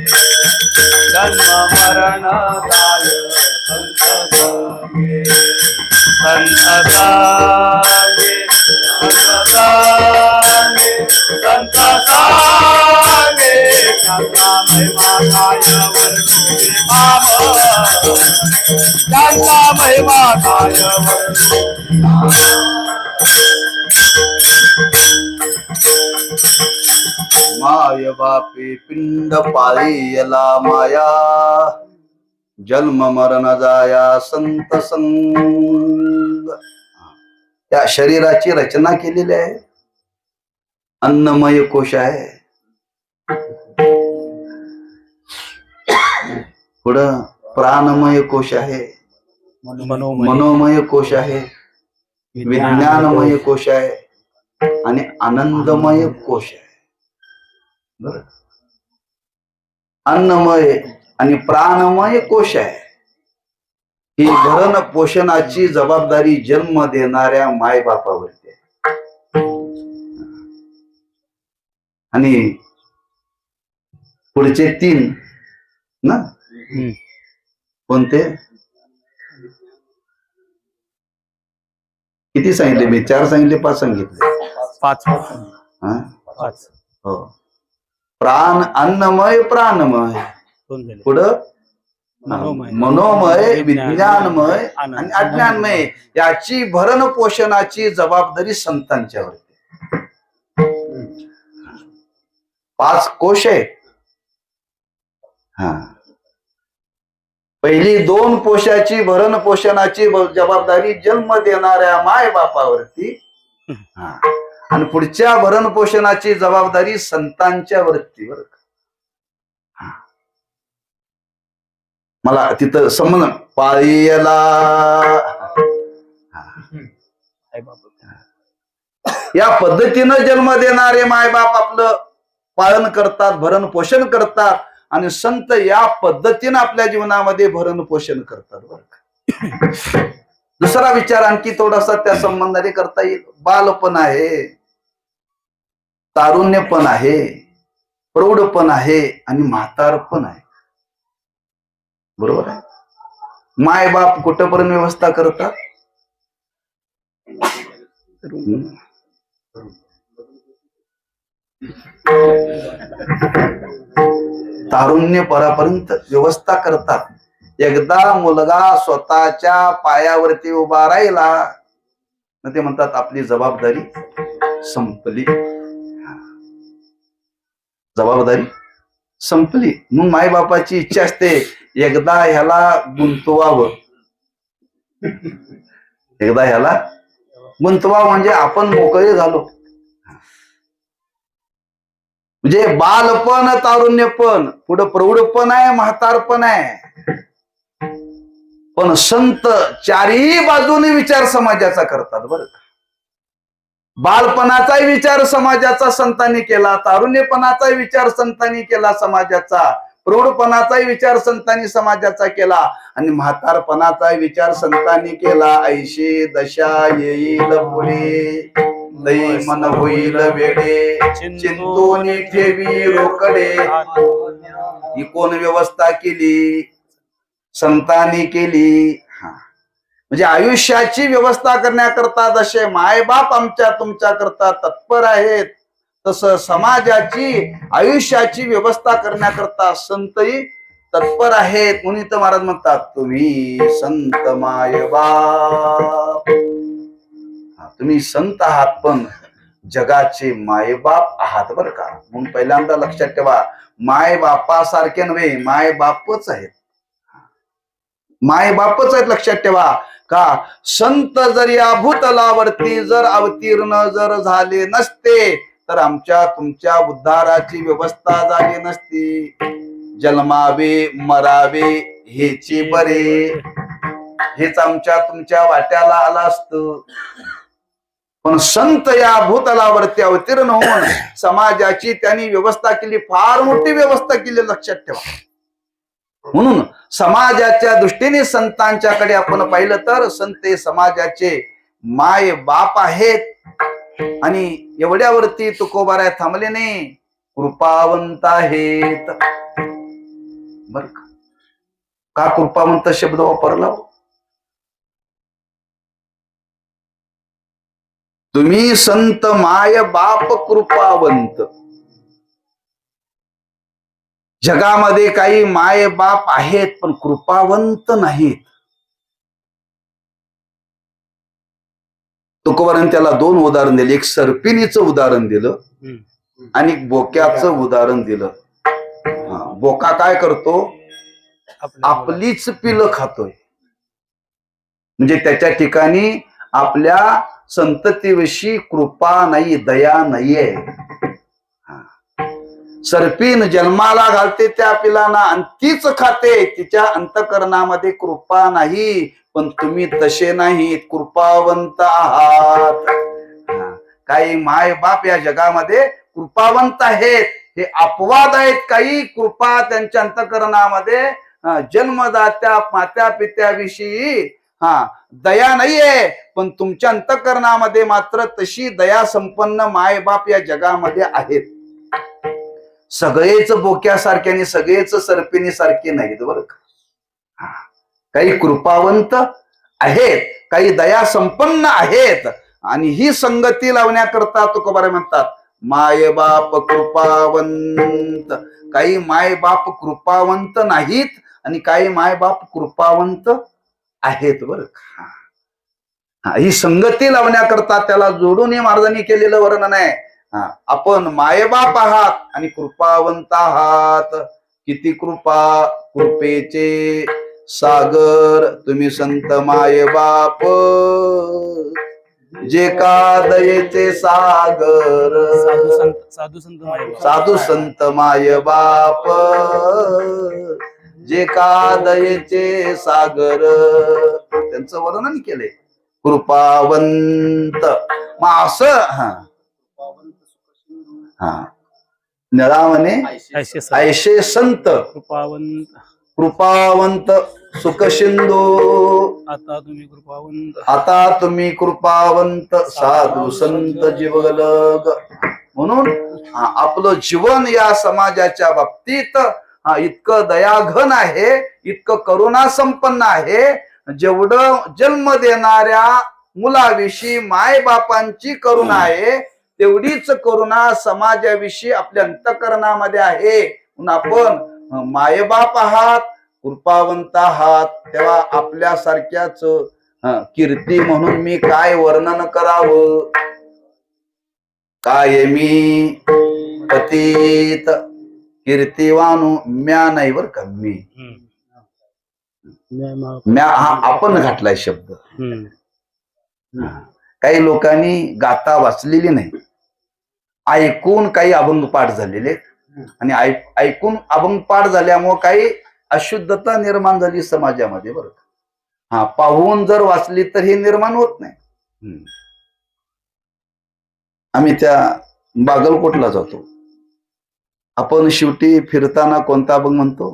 जन्म मरण जाय संत संगे संत संगे संत संगे संत संगे त्यांचा महिमा गाय वरती गाव त्यांचा महिमा गाय वरती माय बापे पिंड पाळीयला माया जन्म मरण जाया संत संग. त्या शरीराची रचना केलेली आहे. अन्नमय कोश आहे, पुढं प्राणमय कोश आहे, मनोमय कोश आहे, विज्ञानमय कोश आहे आणि आनंदमय कोश आहे. बरं, अन्नमय आणि प्राणमय कोश आहे. ही भरण पोषणाची जबाबदारी जन्म देणाऱ्या माय बापावरती आहे. आणि पुढचे 3 ना कोणते किती सांगितले मी? 4 सांगितले, 5 सांगितले? 5 हा 5 हो. प्राण, अन्नमय, प्राणमय, पुढं मनोमय, विज्ञानमय आणि अज्ञानमय. याची भरण पोषणाची जबाबदारी संतांच्यावरती. 5 कोश आहे. हा, पहिली 2 कोशाची भरण पोषणाची जबाबदारी जन्म देणाऱ्या माय बापावरती. हा, आणि पुढच्या भरण पोषणाची जबाबदारी संतांच्या वरती. बरं, मला तिथं संबंध पाळीयला या पद्धतीनं जन्म देणारे माय बाप आपलं पालन करतात, भरण पोषण करतात आणि संत या पद्धतीनं आपल्या जीवनामध्ये भरण पोषण करतात. बरं, दुसरा विचार आणखी थोडासा त्या संबंधाने करता येईल. बालपण आहे, तारुण्य पण आहे, प्रौढ पण आहे आणि म्हातार पण आहे. बरोबर आहे. माय बाप कुठपर्यंत व्यवस्था करतात? तारुण्य परापर्यंत व्यवस्था करतात. एकदा मुलगा स्वतःच्या पायावरती उभा राहिला ना ते म्हणतात आपली जबाबदारी संपली. जबाबदारी संपली. मग मायबापाची इच्छा असते एकदा ह्याला गुंतवावं, एकदा ह्याला गुंतवावं म्हणजे आपण मोकळे झालो. म्हणजे बालपण, तारुण्यपण, पुढं प्रौढपण आहे, म्हातारपण आहे. पण संत चारही बाजूने विचार समाजाचा करतात बरं का. बालपणाचाही विचार समाजाचा संतांनी केला, तारुण्यपणाचाही विचार संतांनी केला समाजाचा, प्रौढपणाचाही विचार संतांनी समाजाचा केला आणि म्हातारपणाचाही विचार संतांनी केला. ऐशी दशा येईल पुढे, लई मन होईल वेडे, चिंतोनी ठेवी रोकडे. ही कोण व्यवस्था केली? संतांनी केली. म्हणजे आयुष्याची व्यवस्था करण्याकरता जसे मायबाप आमच्या तुमच्या करता तत्पर आहेत, तसं समाजाची आयुष्याची व्यवस्था करण्याकरता संतही तत्पर आहेत. म्हणून तर महाराज म्हणतात, तुम्ही संत मायबाप. तुम्ही संत आहात पण जगाचे मायबाप आहात बरं का. म्हणून पहिल्यांदा लक्षात ठेवा, मायबापासारखे नव्हे, मायबापच आहेत. मायबापच आहेत लक्षात ठेवा. का संत जर या भूतलावरती जर अवतीर्ण जर झाले नसते तर आमच्या तुमच्या उद्धाराची व्यवस्था झाली नसती. जन्मावे मरावे हेची बरे, हेच आमच्या तुमच्या वाट्याला आलं असतं. पण संत या भूतलावरती अवतीर्ण होऊन समाजाची त्यांनी व्यवस्था केली, फार मोठी व्यवस्था केली लक्षात ठेवा. म्हणून समाजाच्या दृष्टीने संतांच्याकडे आपण पाहिलं तर संत हे समाजाचे माय बाप आहेत. आणि एवढ्यावरती तुकोबाराय थांबले नाही, कृपावंत आहेत बर का. कृपावंत शब्द वापरला? तुम्ही संत माय बाप कृपावंत. जगामध्ये काही माय बाप आहेत पण कृपावंत नाहीत. तुकोबाराने त्याला दोन उदाहरण दिले, एक सर्पिणीचं उदाहरण दिलं आणि एक बोक्याचं उदाहरण दिलं. बोका काय करतो? आपलीच पिलं खातोय. म्हणजे त्याच्या ठिकाणी आपल्या संततीविषयी कृपा नाही, दया नाहीये. सर्पीन जन्माला घालते त्या पिलांना आणि तीच खाते, तिच्या अंतकरणामध्ये कृपा नाही. पण तुम्ही तसे नाहीत, कृपावंत आहात. काही माय बाप या जगामध्ये कृपावंत आहेत, हे अपवाद आहेत. काही कृपा त्यांच्या अंतकरणामध्ये जन्मदात्या मात्या पित्याविषयी दया नाहीये, पण तुमच्या अंतकरणामध्ये मात्र तशी दया संपन्न माय बाप या जगामध्ये आहेत. सगळेच बोक्यासारखे आणि सगळेच सर्पिणी सारखे नाहीत बरं का. काही कृपावंत आहेत, काही दया संपन्न आहेत. आणि ही संगती लावण्याकरता तुकोबाराय म्हणतात, माय बाप कृपावंत. काही माय बाप कृपावंत नाहीत आणि काही माय बाप कृपावंत आहेत बरं का. ही संगती लावण्याकरता त्याला जोडून हे महाराजांनी केलेलं वर्णन आहे. आपण मायबाप आहात आणि कृपावंत आहात. किती कृपा, कृपेचे सागर तुम्ही संत मायबाप. जे का दयेचे सागर, साधू संत मायबाप. जे का दयेचे सागर, त्यांचं वर्णन केलंय कृपावंत. मग असं निळावणे ऐशे संत कृपावंत सुख सिंधू. आता तुम्ही कृपावंत साधू संत जीवलग. म्हणून आपलं जीवन या समाजाच्या बाबतीत इतकं दयाघन आहे, इतकं करुणा संपन्न आहे. जेवढं जन्म देणाऱ्या मुलाविषयी माय बापांची करुणा आहे, तेवढीच करुणा समाजाविषयी आपल्या अंतकरणामध्ये आहे. म्हणून आपण मायबाप आहात, कृपावंत आहात. तेव्हा आपल्यासारख्याच कीर्ती म्हणून मी काय वर्णन करावं. काय मी पतित कीर्तिवानू म्या नाही बर का. मी म्या हा आपण घातलाय शब्द. काही लोकांनी गाथा वाचलेली नाही, ऐकून काही अभंग पाठ झालेले आणि ऐकून अभंग पाठ झाल्यामुळे काही अशुद्धता निर्माण झाली समाजामध्ये बरं. हा, पाहून जर वाचली तर हे निर्माण होत नाही. आम्ही त्या बागलकोटला जातो. आपण शेवटी फिरताना कोणता अभंग म्हणतो?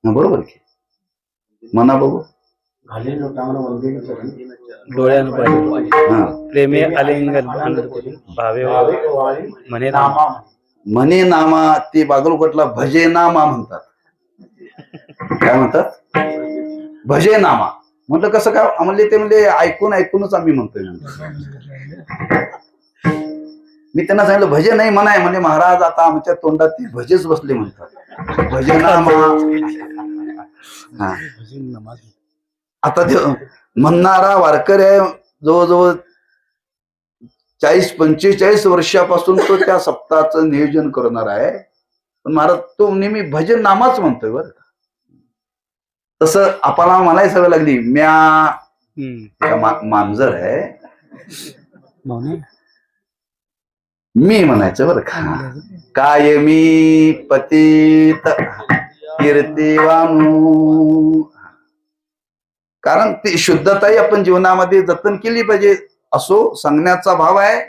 बरोबर की म्हणा बघू. डोळ्यानं हा, प्रेमे आलिंगन भावे म्हणे म्हणे नामा. ते बागलकोटला भजे नामा म्हणतात. काय म्हणतात? भजे नामा. म्हटलं कसं काय? आम्हाला ते म्हणजे ऐकूनच आम्ही म्हणतोय. मी त्यांना सांगितलं भजे नाही म्हणाय. म्हणजे महाराज आता आमच्या तोंडात ते भजेच बसले म्हणतात. भजे नामा. हा, आता ते म्हणणारा वारकरी आहे जवळजवळ 40-45 वर्षापासून तो त्या सप्ताहाचं नियोजन करणार आहे. पण महाराज तो नेहमी भजन नामाच म्हणतोय बरं का. तसं आपल्याला म्हणायला सवय लागली. मांजर आहे मी म्हणायचं बरं का. काय मी पतित कीर्तिवानू. कारण ती शुद्धताही आपण जीवनामध्ये जतन केली पाहिजे असो सांगण्याचा भाव आहे.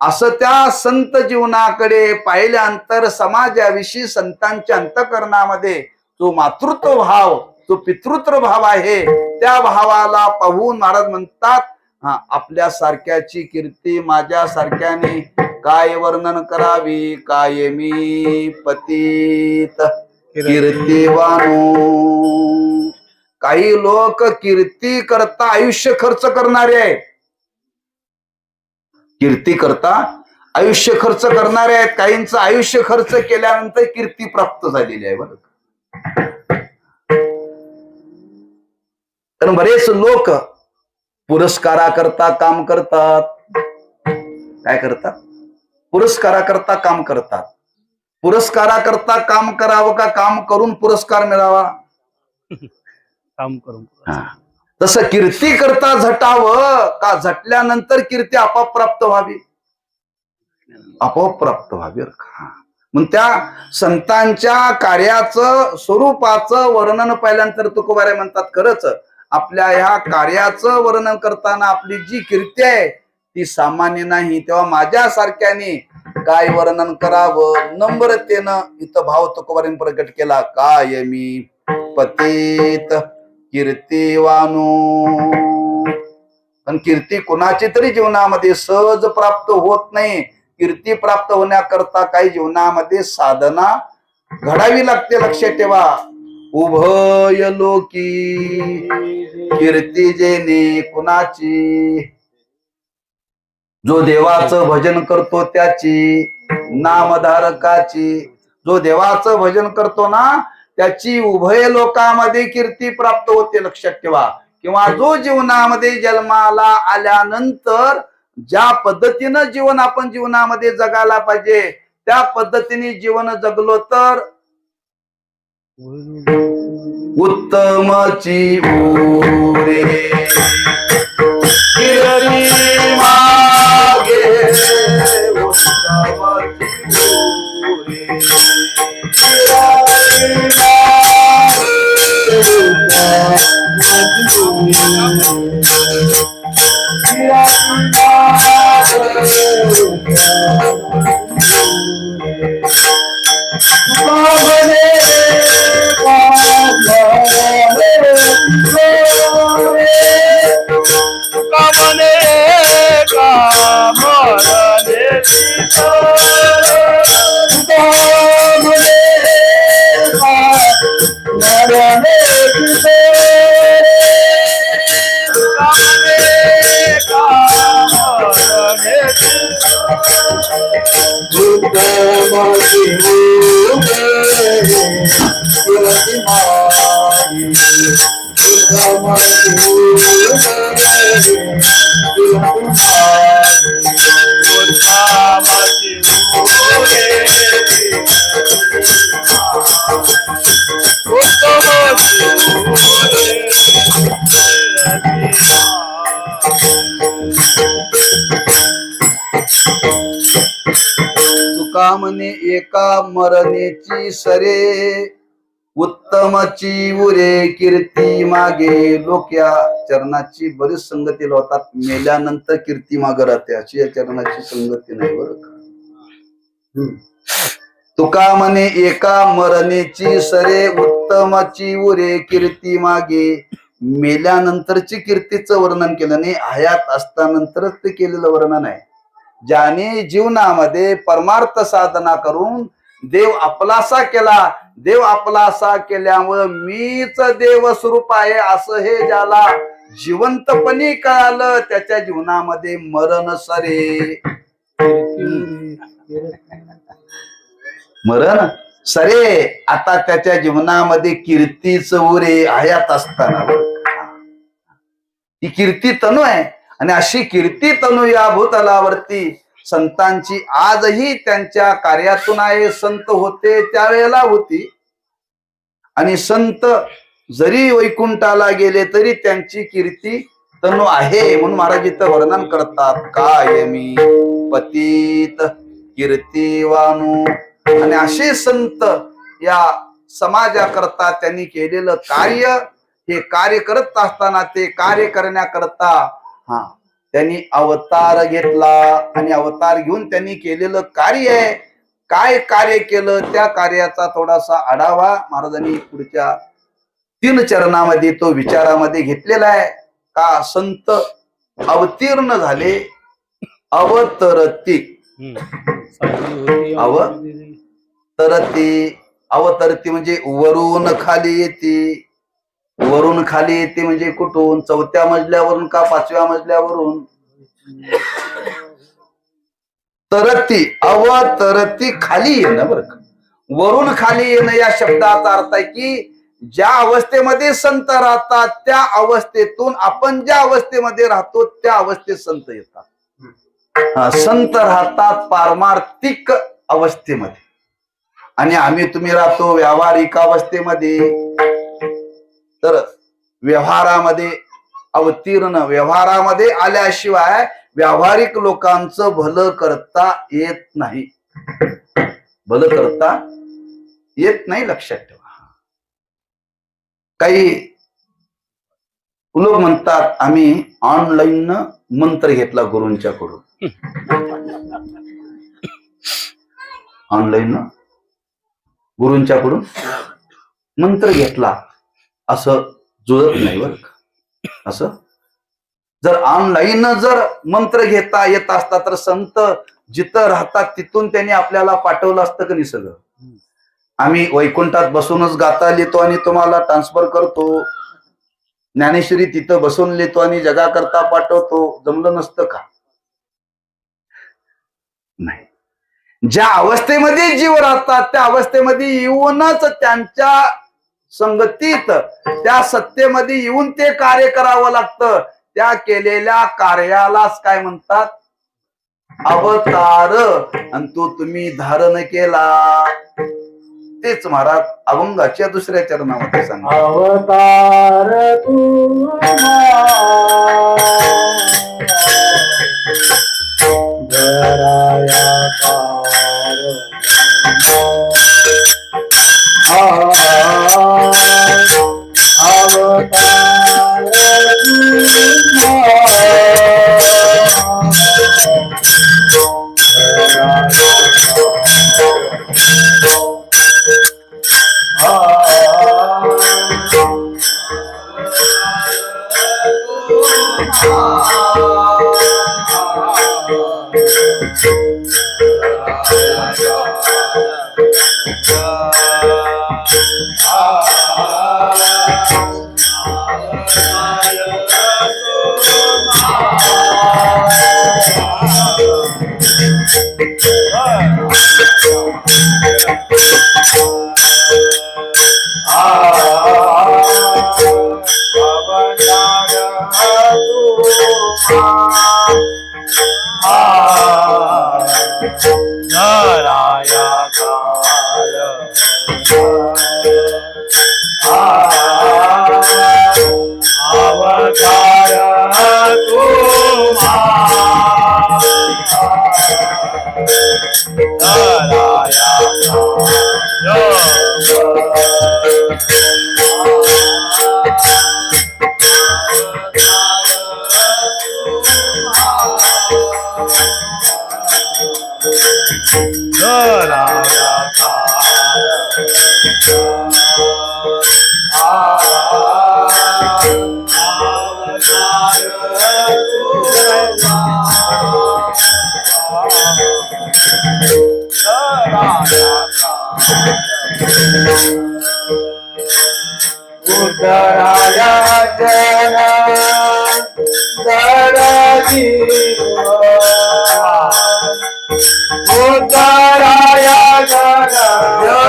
असं त्या संत जीवनाकडे पाहिल्यानंतर समाजाविषयी संतांच्या अंतःकरणामध्ये जो मातृत्व भाव, जो पितृत्व भाव आहे, त्या भावाला पाहून महाराज म्हणतात, आपल्या सारख्याची कीर्ती माझ्या सारख्याने काय वर्णन करावी. काय मी पतित कीर्तिवानू. काही लोक कीर्ती करता आयुष्य खर्च करणारे आहेत. कीर्ती करता आयुष्य खर्च करणारे आहेत. काहींचं आयुष्य खर्च केल्यानंतर कीर्ती प्राप्त झालेली आहे बरं. तर बरेच लोक पुरस्काराकरता काम करतात. काय करतात? पुरस्काराकरता काम करतात. पुरस्काराकरता काम करावं का काम करून पुरस्कार मिळावा? काम करून. तसं कीर्ती करता झटावं का झटल्यानंतर कीर्ती आपोआप प्राप्त व्हावी? आपोआप प्राप्त व्हावी. मग त्या संतांच्या कार्याचं स्वरूपाचं वर्णन पाहिल्यानंतर तुकोबारे म्हणतात, खरंच आपल्या ह्या कार्याचं वर्णन करताना आपली जी कीर्ती आहे ती सामान्य नाही. तेव्हा माझ्या सारख्याने काय वर्णन करावं? नम्रतेनं इथं भाव तुकोबारांनी प्रकट केला. काय मी पतित कीर्तिवानू. पण कीर्ती कुणाची तरी जीवनामध्ये सहज प्राप्त होत नाही. कीर्ती प्राप्त होण्याकरता काही जीवनामध्ये साधना घडावी लागते. लक्षात ठेवा. उभय लोकी कीर्ती जेने कुणाची. जो देवाचं भजन करतो त्याची, नामधारकाची. जो देवाचं भजन करतो ना त्याची उभय लोकांमध्ये कीर्ती प्राप्त होते. लक्षात ठेवा. किंवा जो जीवनामध्ये जन्माला आल्यानंतर ज्या पद्धतीनं जीवन आपण जीवनामध्ये जगायला पाहिजे त्या पद्धतीने जीवन जगलो तर उत्तमची उरे कीर्ती मागे. उत्तमची उरे तुका म्हणे एका मरणेची सरे उत्तमची उरे कीर्ती मागे. लोक या चरणाची बरीच संगती लावतात, मेल्यानंतर कीर्ती मागे राहते, अशी या चरणाची संगती नाही बरं का. तुका म्हणे एका मरणेची सरे, उत्तमची उरे कीर्ती मागे. मेल्यानंतरची कीर्तीचं वर्णन केलं नाही, हयात असतानंतरच ते केलेलं वर्णन आहे. ज्याने जीवनामध्ये परमार्थ साधना करून देव आपलासा केला, देव आपलासा केल्यामुळं मीच देव स्वरूप आहे असं हे ज्याला जिवंतपणी कळालं, त्याच्या जीवनामध्ये मरण सरे. मरण सरे. आता त्याच्या जीवनामध्ये कीर्तीच उरे हयात असताना. ही कीर्ती तनू आहे, आणि अशी कीर्ती तनू या भूतलावरती संतांची आजही त्यांच्या कार्यातून आहे. संत होते त्यावेळेला होती, आणि संत जरी वैकुंठाला गेले तरी त्यांची कीर्ती तनू आहे. म्हणून महाराज इथं वर्णन करतात, कायमी पतित कीर्तिवानू. आणि असे संत या समाजाकरता त्यांनी केलेलं कार्य, हे कार्य करत असताना ते कार्य करण्याकरता त्यांनी अवतार घेतला, आणि अवतार घेऊन त्यांनी केलेलं कार्य आहे. काय कार्य केलं त्या कार्याचा थोडासा आढावा महाराजांनी पुढच्या 3 चरणामध्ये तो विचारामध्ये घेतलेला आहे. का संत अवतीर्ण झाले, अवतरती. अवतरती म्हणजे वरून खाली येते. वरून खाली येते म्हणजे कुठून? 4थ्या मजल्यावरून का 5व्या मजल्यावरून? तरती, अवतरती खाली येणं बरं का. वरून खाली येणं या शब्दाचा अर्थ आहे की ज्या अवस्थेमध्ये संत राहतात त्या अवस्थेतून आपण ज्या अवस्थेमध्ये राहतो त्या अवस्थेत संत येतात. संत राहतात पारमार्थिक अवस्थेमध्ये, आणि आम्ही तुम्ही राहतो व्यावहारिक अवस्थेमध्ये. तर व्यवहारामध्ये अवतीर्ण, व्यवहारामध्ये आल्याशिवाय व्यावहारिक लोकांचं भलं करता येत नाही. भलं करता येत नाही, लक्षात ठेवा. काही लोक म्हणतात आम्ही ऑनलाईन मंत्र घेतला गुरूंच्याकडून. ऑनलाईन गुरूंच्याकडून मंत्र घेतला असं जुळत नाही बरं का. असं जर ऑनलाईन जर मंत्र घेता येत असता तर संत जिथं राहतात तिथून त्यांनी आपल्याला पाठवलं असतं का नाही सगळं. आम्ही वैकुंठात बसूनच गाता लिहितो आणि तुम्हाला ट्रान्सफर करतो. ज्ञानेश्वरी तिथं बसून लिहितो आणि जगाकरता पाठवतो. जमलं नसतं का? नाही. ज्या अवस्थेमध्ये जीव राहतात त्या अवस्थेमध्ये येऊनच त्यांच्या संगतीत, त्या सत्तेमध्ये येऊन ते कार्य करावं लागतं. त्या केलेल्या कार्यालाच काय म्हणतात? अवतार. आणि तो तुम्ही धारण केला. तेच महाराज अभंगाच्या 2ऱ्या चरणामध्ये सांगा, अवतार तू उद्धराया जन उद्धराया जन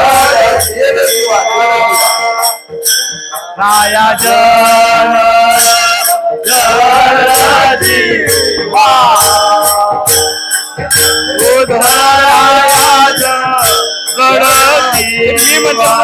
राया जन जीवा उद्धराया जन जीवा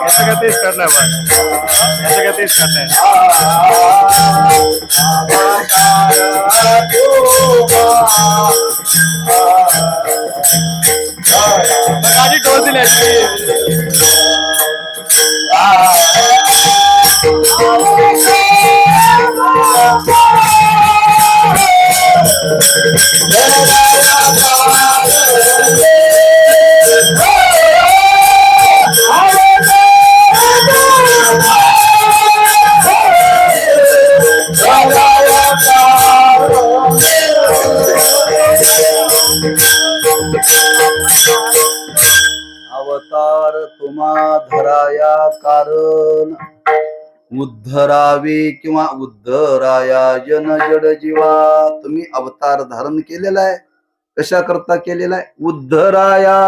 ऐसा क्या तेज करना है भाई, ऐसा क्या तेज करना है गाड़ी टोल दी अवतार तुम्हा धराया कारण उद्धरावे किंवा उद्धराया जन जड जीवा. तुम्ही अवतार धारण केलेला आहे. कशा करता केलेला आहे? उद्धराया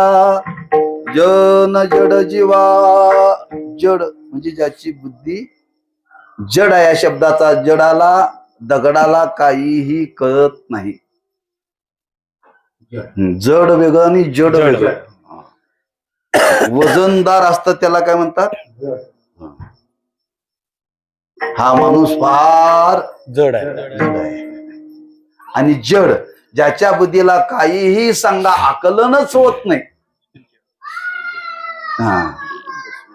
जन जड जीवा. जड म्हणजे ज्याची बुद्धी जड आहे. या शब्दाचा जडाला दगडाला काहीही कळत नाही. जड वेगळं आणि जड वेगळं. वजनदार असतं त्याला काय म्हणतात? हा माणूस फार जड आहे. आणि जड ज्याच्या बुद्धीला काहीही सांगा आकलनच होत नाही,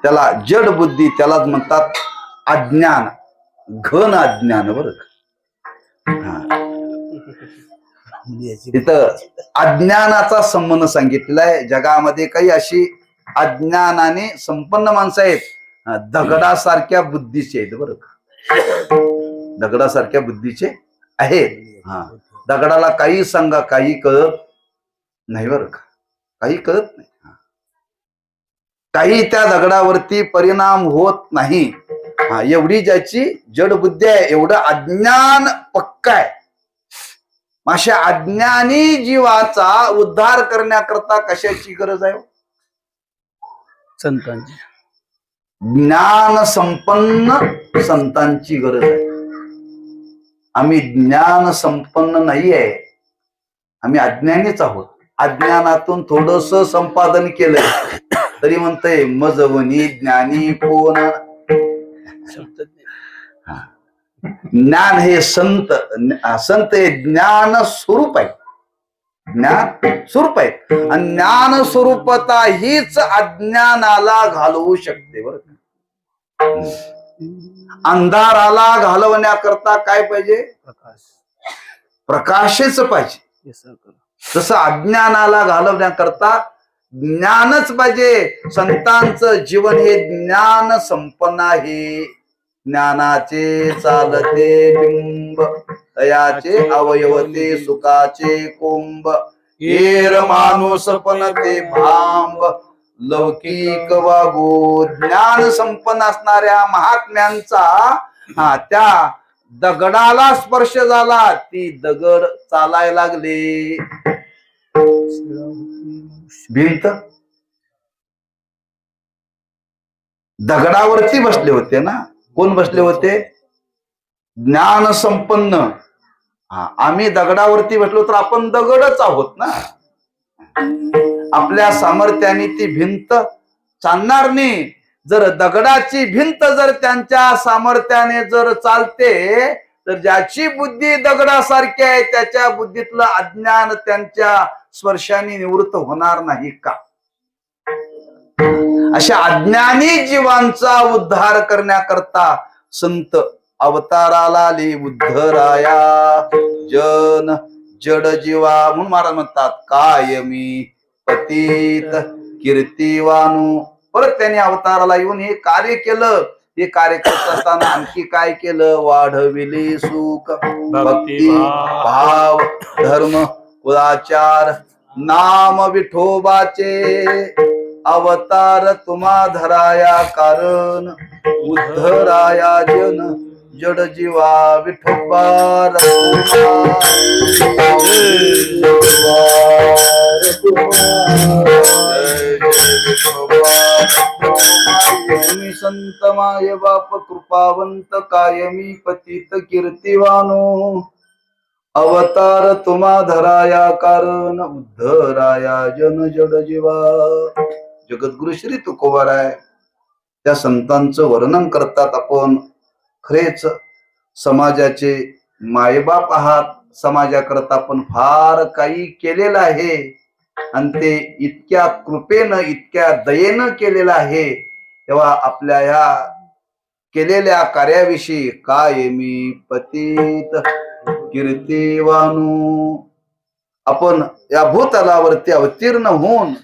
त्याला जड बुद्धी, त्यालाच म्हणतात अज्ञान, घन अज्ञान. बरं तिथं अज्ञानाचा संबंध सांगितलेला आहे. जगामध्ये काही अशी अज्ञानाने संपन्न माणसं आहेत, दगडासारख्या बुद्धीचे आहेत. बरं का, दगडासारख्या बुद्धीचे आहेत. दगडाला काही सांगा काही कळत नाही. बरं का, काही कळत नाही. काही त्या दगडावरती परिणाम होत नाही. एवढी ज्याची जड बुद्धी आहे, एवढं अज्ञान पक्का आहे. अशा अज्ञानी जीवाचा उद्धार करण्याकरता कशाची गरज आहे? संतांची. ज्ञान संपन्न संतांची गरज आहे. आम्ही ज्ञान संपन्न नाही आहे, आम्ही अज्ञानीच आहोत. अज्ञानातून थोडस संपादन केलंय तरी म्हणतंय मजवनी ज्ञानी कोण. ज्ञान हे संत, संत हे ज्ञान स्वरूप आहे. ज्ञान स्वरूप आहे आणि ज्ञान स्वरूपता हीच अज्ञानाला घालवू शकते. बरं का, अंधाराला घालवण्याकरता काय पाहिजे? प्रकाशच पाहिजे. तसं अज्ञानाला घालवण्याकरता ज्ञानच पाहिजे. संतांचं जीवन हे ज्ञान संपन्न आहे. ज्ञानाचे चालते बिंब, तयाचे अवयवते सुखाचे कोंब. हेर माणूस पण ते भांब, लौकिक वागो. ज्ञान संपन्न असणाऱ्या महात्म्यांचा त्या दगडाला स्पर्श झाला, ती दगड चालायला लागले. भिंत दगडावरती बसले होते ना, कोण बसले होते? ज्ञान संपन्न. आम्ही दगडावरती बसलो तर आपण दगडच आहोत ना. आपल्या सामर्थ्याने ती भिंत चालणार नाही. जर दगडाची भिंत जर त्यांच्या सामर्थ्याने जर चालते तर ज्याची बुद्धी दगडासारखी आहे त्याच्या बुद्धीतलं अज्ञान त्यांच्या स्पर्शाने निवृत्त होणार नाही का? अशा अज्ञानी जीवांचा उद्धार करण्याकरता संत अवताराला आले. उद्धराया जन जड जीवा म्हणून महाराज म्हणतात कायमी पतित कीर्तिवानू. परत त्यांनी अवताराला येऊन हे कार्य केलं. हे कार्य करत असताना आणखी काय केलं? वाढविले सुख भक्ती भाव धर्म कुळाचार नाम विठोबाचे अवतार तुम्हा धराया कारण उद्धराया जन जड जीवा विठोबा तुम्ही संत माय बाप कृपावंत कायमी पतित कीर्तिवानो अवतार तुम्हा धराया कारण उद्धराया जन जड जीवा. जगद्गुरु श्री तुकोबाराय त्या संतांचं वर्णन करतात. आपण खरेच समाजाचे मायबाप आहात. समाजाकरता आपण फार काही केलेलं आहे आणि ते इतक्या कृपेनं इतक्या दयेनं केलेलं आहे. तेव्हा आपल्या ह्या केलेल्या कार्याविषयी कायमी पतित कीर्तिवानू आपण या भूतलावरती अवतीर्ण होऊन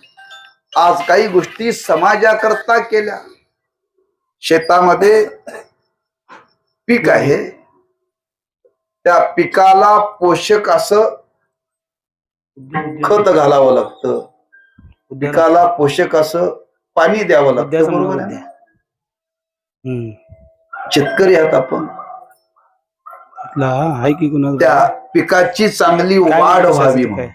आज काही गोष्टी समाजाकरता केल्या. शेतामध्ये पीक आहे, त्या पिकाला पोषक असं खत घालावं लागतं. पिकाला पोषक असं पाणी द्यावं लागतं. बरोबर आहे ना? शेतकरी आहात आपण. त्या पिकाची चांगली वाढ व्हावी म्हणून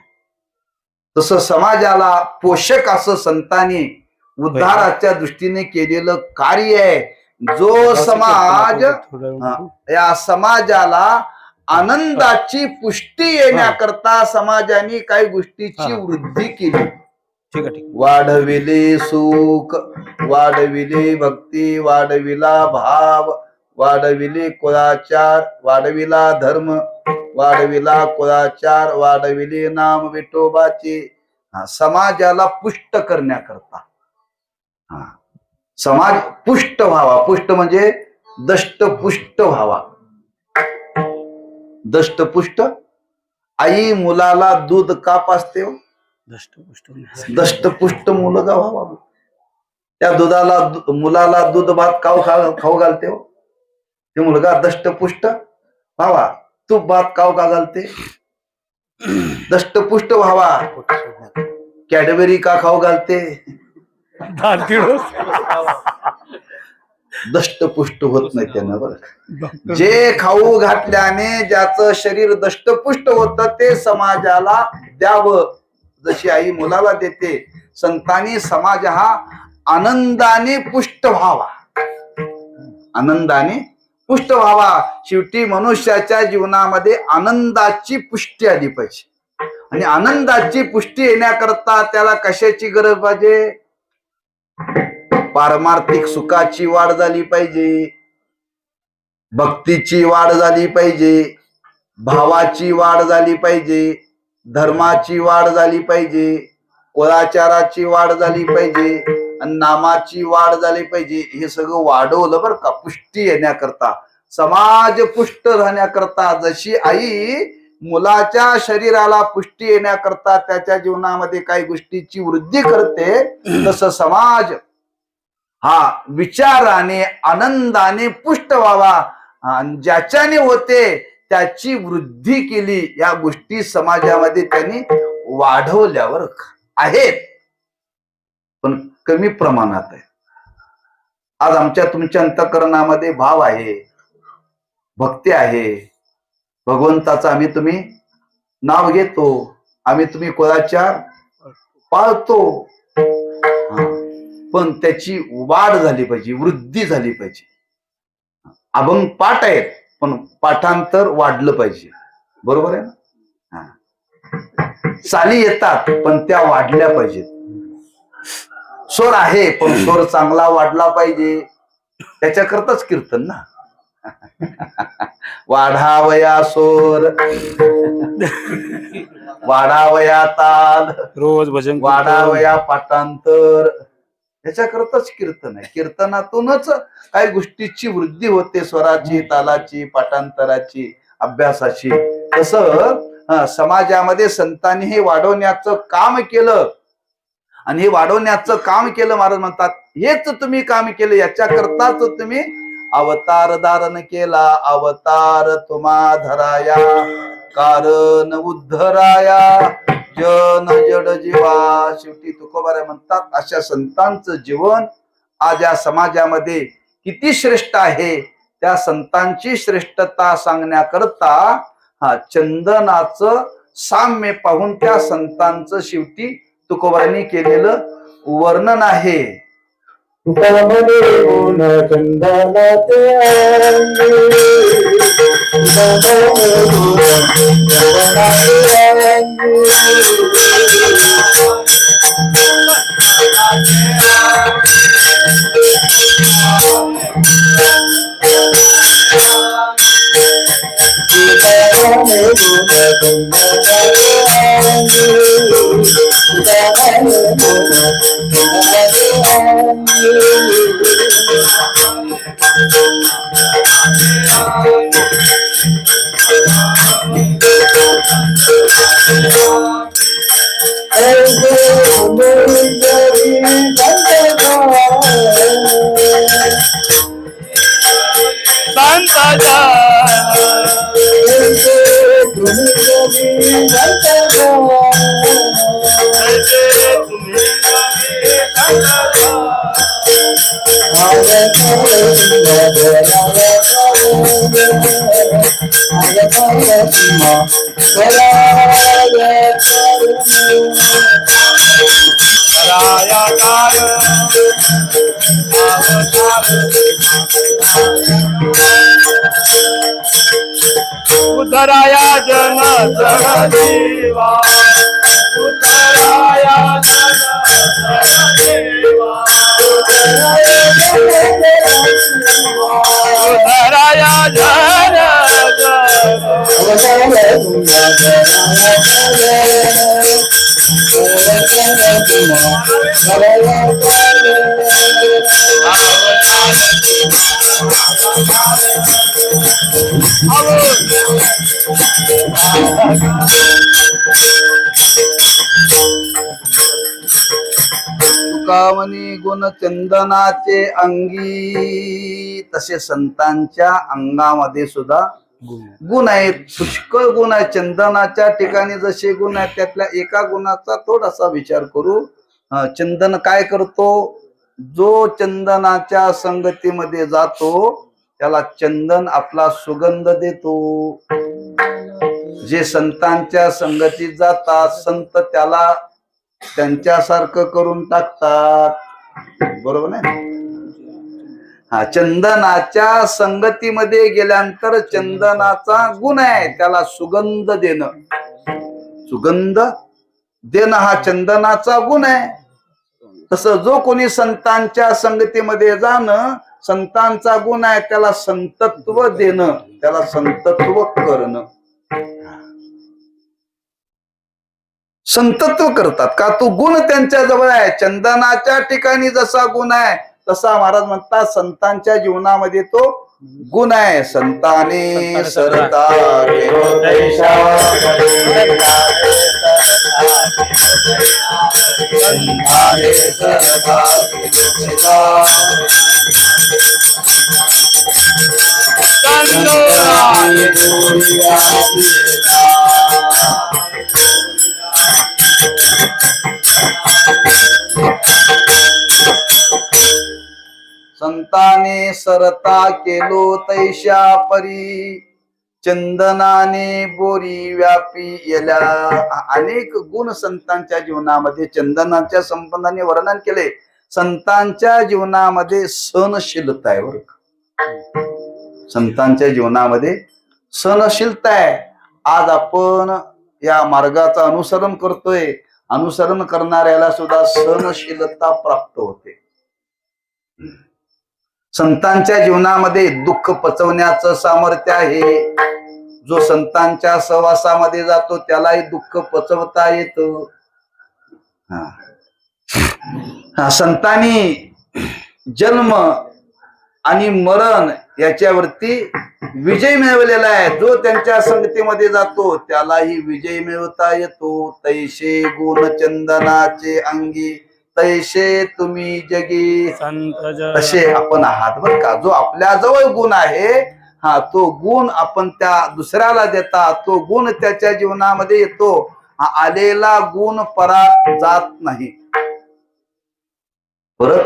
तसं समाजाला पोषक असं संतांनी उद्धाराच्या दृष्टीने केलेलं कार्य आहे. जो समाज या समाजाला आनंदाची पुष्टी येण्याकरता समाजाने काही गोष्टीची वृद्धी केली. वाढविले सुख वाढविले भक्ती वाढविला भाव वाढविले कुळाचार वाढविला धर्म वाढविला कुळाचार वाढविले नाम विठोबाचे. समाजाला पुष्ट करण्याकरता समाज पुष्ट व्हावा. पुष्ट म्हणजे दष्टपुष्ट व्हावा. दष्टपुष्ट. आई मुलाला दूध का पाजते? दष्टपुष्ट मुलगा व्हावा. त्या दुधाला मुलाला दूध भात खाऊ घालते हो ते मुलगा दष्टपुष्ट व्हावा. तूप भात का घालते? दष्टपुष्ट व्हावा. कॅडबरी का खाऊ घालते? दष्टपुष्ट होत नाही त्यानं. बरं, जे खाऊ घातल्याने ज्याचं शरीर दष्टपुष्ट होतं ते समाजाला द्यावं. जशी आई मुलाला देते, संतांनी समाज हा आनंदाने पुष्ट व्हावा. आनंदाने पुष्ट व्हावा. शेवटी मनुष्याच्या जीवनामध्ये आनंदाची पुष्टी आली पाहिजे. आणि आनंदाची पुष्टी येण्याकरता त्याला कशाची गरज पाहिजे? पारमार्थिक सुखाची वाढ झाली पाहिजे, भक्तीची वाढ झाली पाहिजे, भावाची वाढ झाली पाहिजे, धर्माची वाढ झाली पाहिजे, कुळाचाराची वाढ झाली पाहिजे आणि नामाची वाढ झाली पाहिजे. हे सगळं वाढवलं बरं का पुष्टी येण्याकरता, समाज पुष्ट राहण्याकरता. जशी आई मुलाच्या शरीराला पुष्टी येण्याकरता त्याच्या जीवनामध्ये काही गोष्टीची वृद्धी करते, तसं समाज हा विचाराने आनंदाने पुष्ट व्हावा. ज्याच्याने होते त्याची वृद्धी केली. या गोष्टी समाजामध्ये त्यांनी वाढवल्यावर आहेत, पण कमी प्रमाणात आहे. आज आमच्या तुमच्या अंतःकरणामध्ये भाव आहे, भक्ती आहे. भगवंताचं आम्ही तुम्ही नाव घेतो, आम्ही तुम्ही कुळाचार पाळतो, पण त्याची वाढ झाली पाहिजे, वृद्धी झाली पाहिजे. अभंग पाठ आहेत, पण पाठांतर वाढलं पाहिजे. बरोबर आहे ना? हा. चाली येतात पण त्या वाढल्या पाहिजेत. स्वर आहे पण स्वर चांगला वाढला पाहिजे, त्याच्याकरताच कीर्तन ना. वाढावया स्वर, वाढावया ताल, रोज भजन वाढावया पाठांतर, याच्याकरताच कीर्तन आहे. कीर्तनातूनच काही गोष्टीची वृद्धी होते, स्वराची, तालाची, पाठांतराची, अभ्यासाची. तसं समाजामध्ये संतांनी हे वाढवण्याचं काम केलं, आणि हे वाढवण्याचं काम केलं. महाराज म्हणतात हेच तुम्ही काम केलं, याच्याकरताच तुम्ही अवतार धारण केला. अवतार तुम्हा धराया, कारण उद्धराया, जन जड जीवा. शेवटी तुकोबाराय म्हणतात अशा संतांचं जीवन आज या समाजामध्ये किती श्रेष्ठ आहे, त्या संतांची श्रेष्ठता सांगण्याकरता हा चंदनाचं साम्य पाहून त्या संतांचं शेवटी तुकोबारांनी केलेलं वर्णन आहे. उद्धराया जन जन जीवा, उद्धराया जन जन जीवा, उद्धराया जन तुकावनी गुण चंदनाचे अंगी, तसे संतांच्या अंगामध्ये सुद्धा गुण आहेत. पुष्कळ गुण आहेत. चंदनाच्या ठिकाणी जसे गुण आहेत, त्यातल्या एका गुणाचा थोडासा विचार करू. चंदन काय करतो? जो चंदनाच्या संगतीमध्ये जातो त्याला चंदन आपला सुगंध देतो. जे संतांच्या संगतीत जातात, संत त्याला त्यांच्यासारखं करून टाकतात. बरोबर नाही? हा, चंदनाच्या संगतीमध्ये गेल्यानंतर चंदनाचा गुण आहे त्याला सुगंध देणं. सुगंध देणं हा चंदनाचा गुण आहे. तसं जो कोणी संतांच्या संगतीमध्ये जाणं संतांचा गुण आहे, त्याला संतत्व देणं, त्याला संतत्व करणं. संतत्व करतात का? तो गुण त्यांच्या जवळ आहे. चंदनाच्या ठिकाणी जसा गुण आहे तसा महाराज म्हणतात संतांच्या जीवनामध्ये तो गुण आहे. संताने सरता संताने सरता केलो तैशा परी, चंदनाने बोरी व्यापी येल्या. अनेक गुण संतांच्या जीवनामध्ये चंदनाच्या संबंधाने वर्णन केले. संतांच्या जीवनामध्ये सहनशीलता आहे. संतांच्या जीवनामध्ये सहनशीलता आहे. आज आपण या मार्गाचं अनुसरण करतोय, अनुसरण करणाऱ्याला सुद्धा सहनशीलता प्राप्त होते. संतांच्या जीवनामध्ये दुःख पचवण्याचं सामर्थ्य आहे. जो संतांच्या सहवासामध्ये जातो त्यालाही दुःख पचवता येतं. संतांनी जन्म आणि मरण याच्यावरती विजय मिळवलेला आहे. जो त्यांच्या संगतीमध्ये जातो त्यालाही विजय मिळवता येतो. तैसे गुण चंदनाचे अंगी, तैसे तुम्ही जगी. तसे आपण आहात बर का. जो आपल्या जवळ गुण आहे, तो गुण आपण त्या दुसऱ्याला देता, तो गुण त्याच्या जीवनामध्ये येतो. आलेला गुण परात जात नाही, परत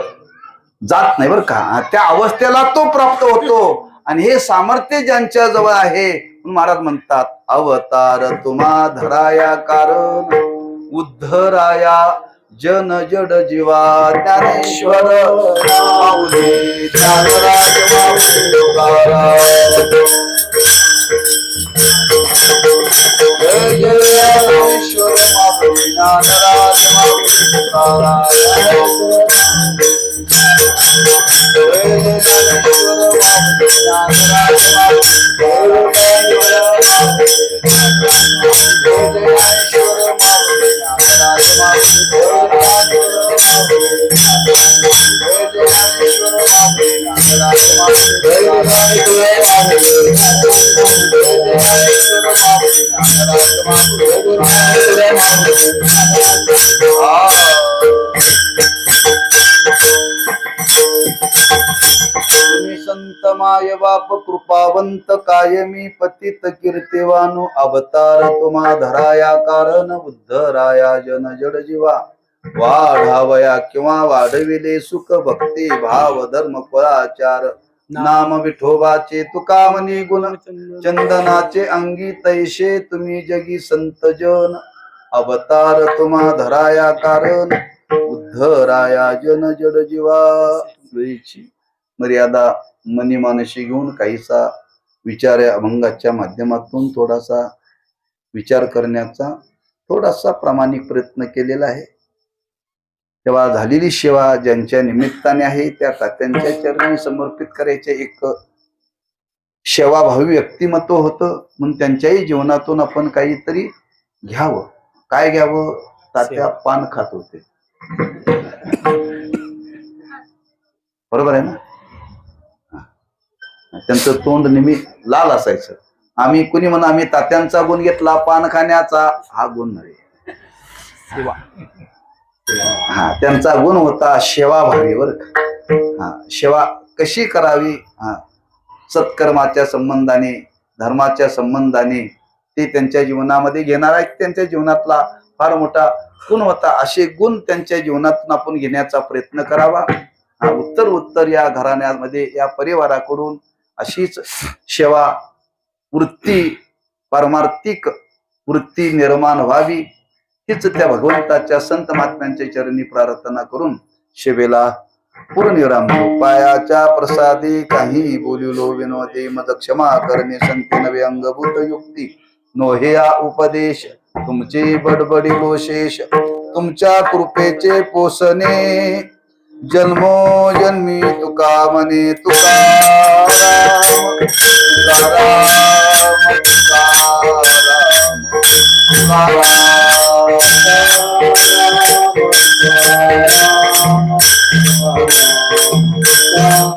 जात नाही बर का. त्या अवस्थेला तो प्राप्त होतो. आणि हे सामर्थ्य ज्यांच्या जवळ आहे, महाराज म्हणतात, अवतार तुम्हा धराया कारण, उद्धराया जन जड जीवा. ज्ञानेश्वर माऊली ज्ञानराज माऊली तुकाराम. जय जय ज्ञानेश्वर माऊली ज्ञानराज माऊली तुकाराम. जय जय ज्ञानेश्वर माऊली ज्ञानराज तुम्ही संत माय बाप कृपावंत कायमी पतित कीर्तिवानु. अवतार तुम्हा धराया कारण, उद्धराया जन जड जीवा. वाढावया किंवा वाढविले सुख भक्ती भाव धर्म कुळाचार. नाम विठोबाचे तुका मनी गुण चंदनाचे अंगी. तैसे तुम्ही जगी संत जन. अवतार तुम्हा धराया कारण, उद्धराया जन जड जीवा. वेळीची मर्यादा मनी मानशी घेऊन काहीसा विचार अभंगाच्या माध्यमातून थोडासा विचार करण्याचा थोडासा प्रामाणिक प्रयत्न केलेला आहे. तेव्हा झालेली सेवा ज्यांच्या निमित्ताने आहे त्या तात्यांच्या चरणी समर्पित करायचे एक सेवाभावी व्यक्तिमत्व होतं. म्हणून त्यांच्याही जीवनातून आपण काहीतरी घ्यावं. काय घ्यावं? तात्या पान खात होते, बरोबर आहे ना. त्यांचं तोंड नेहमी लाल असायचं. आम्ही कुणी म्हणा आम्ही तात्यांचा गुण घेतला पान खाण्याचा, हा गुण नाही. त्यांचा गुण होता सेवाभावी बर का. सेवा कशी करावी, सत्कर्माच्या संबंधाने, धर्माच्या संबंधाने ते त्यांच्या जीवनामध्ये घेणारा एक त्यांच्या जीवनातला फार मोठा गुण होता. असे गुण त्यांच्या जीवनातून आपण घेण्याचा प्रयत्न करावा. उत्तर या घराण्यामध्ये या परिवाराकडून अशीच सेवा वृत्ती, पारमार्थिक वृत्ती निर्माण व्हावी हीच त्या भगवंताच्या संत महात्म्यांच्या चरणी प्रार्थना करून सेवेला पूर्णविराम देऊ. पायाच्या प्रसादी काही बोलिलो विनोदी, मद क्षमा करणे संती नवे अंगभूत युक्ती. नोहेया उपदेश तुमचे बडबडिलो शेष, तुमच्या कृपेचे पोसणे जन्मोजन्मी तुका म्हणे तुकाराम. तुकाराम तुकाराम तुकाराम.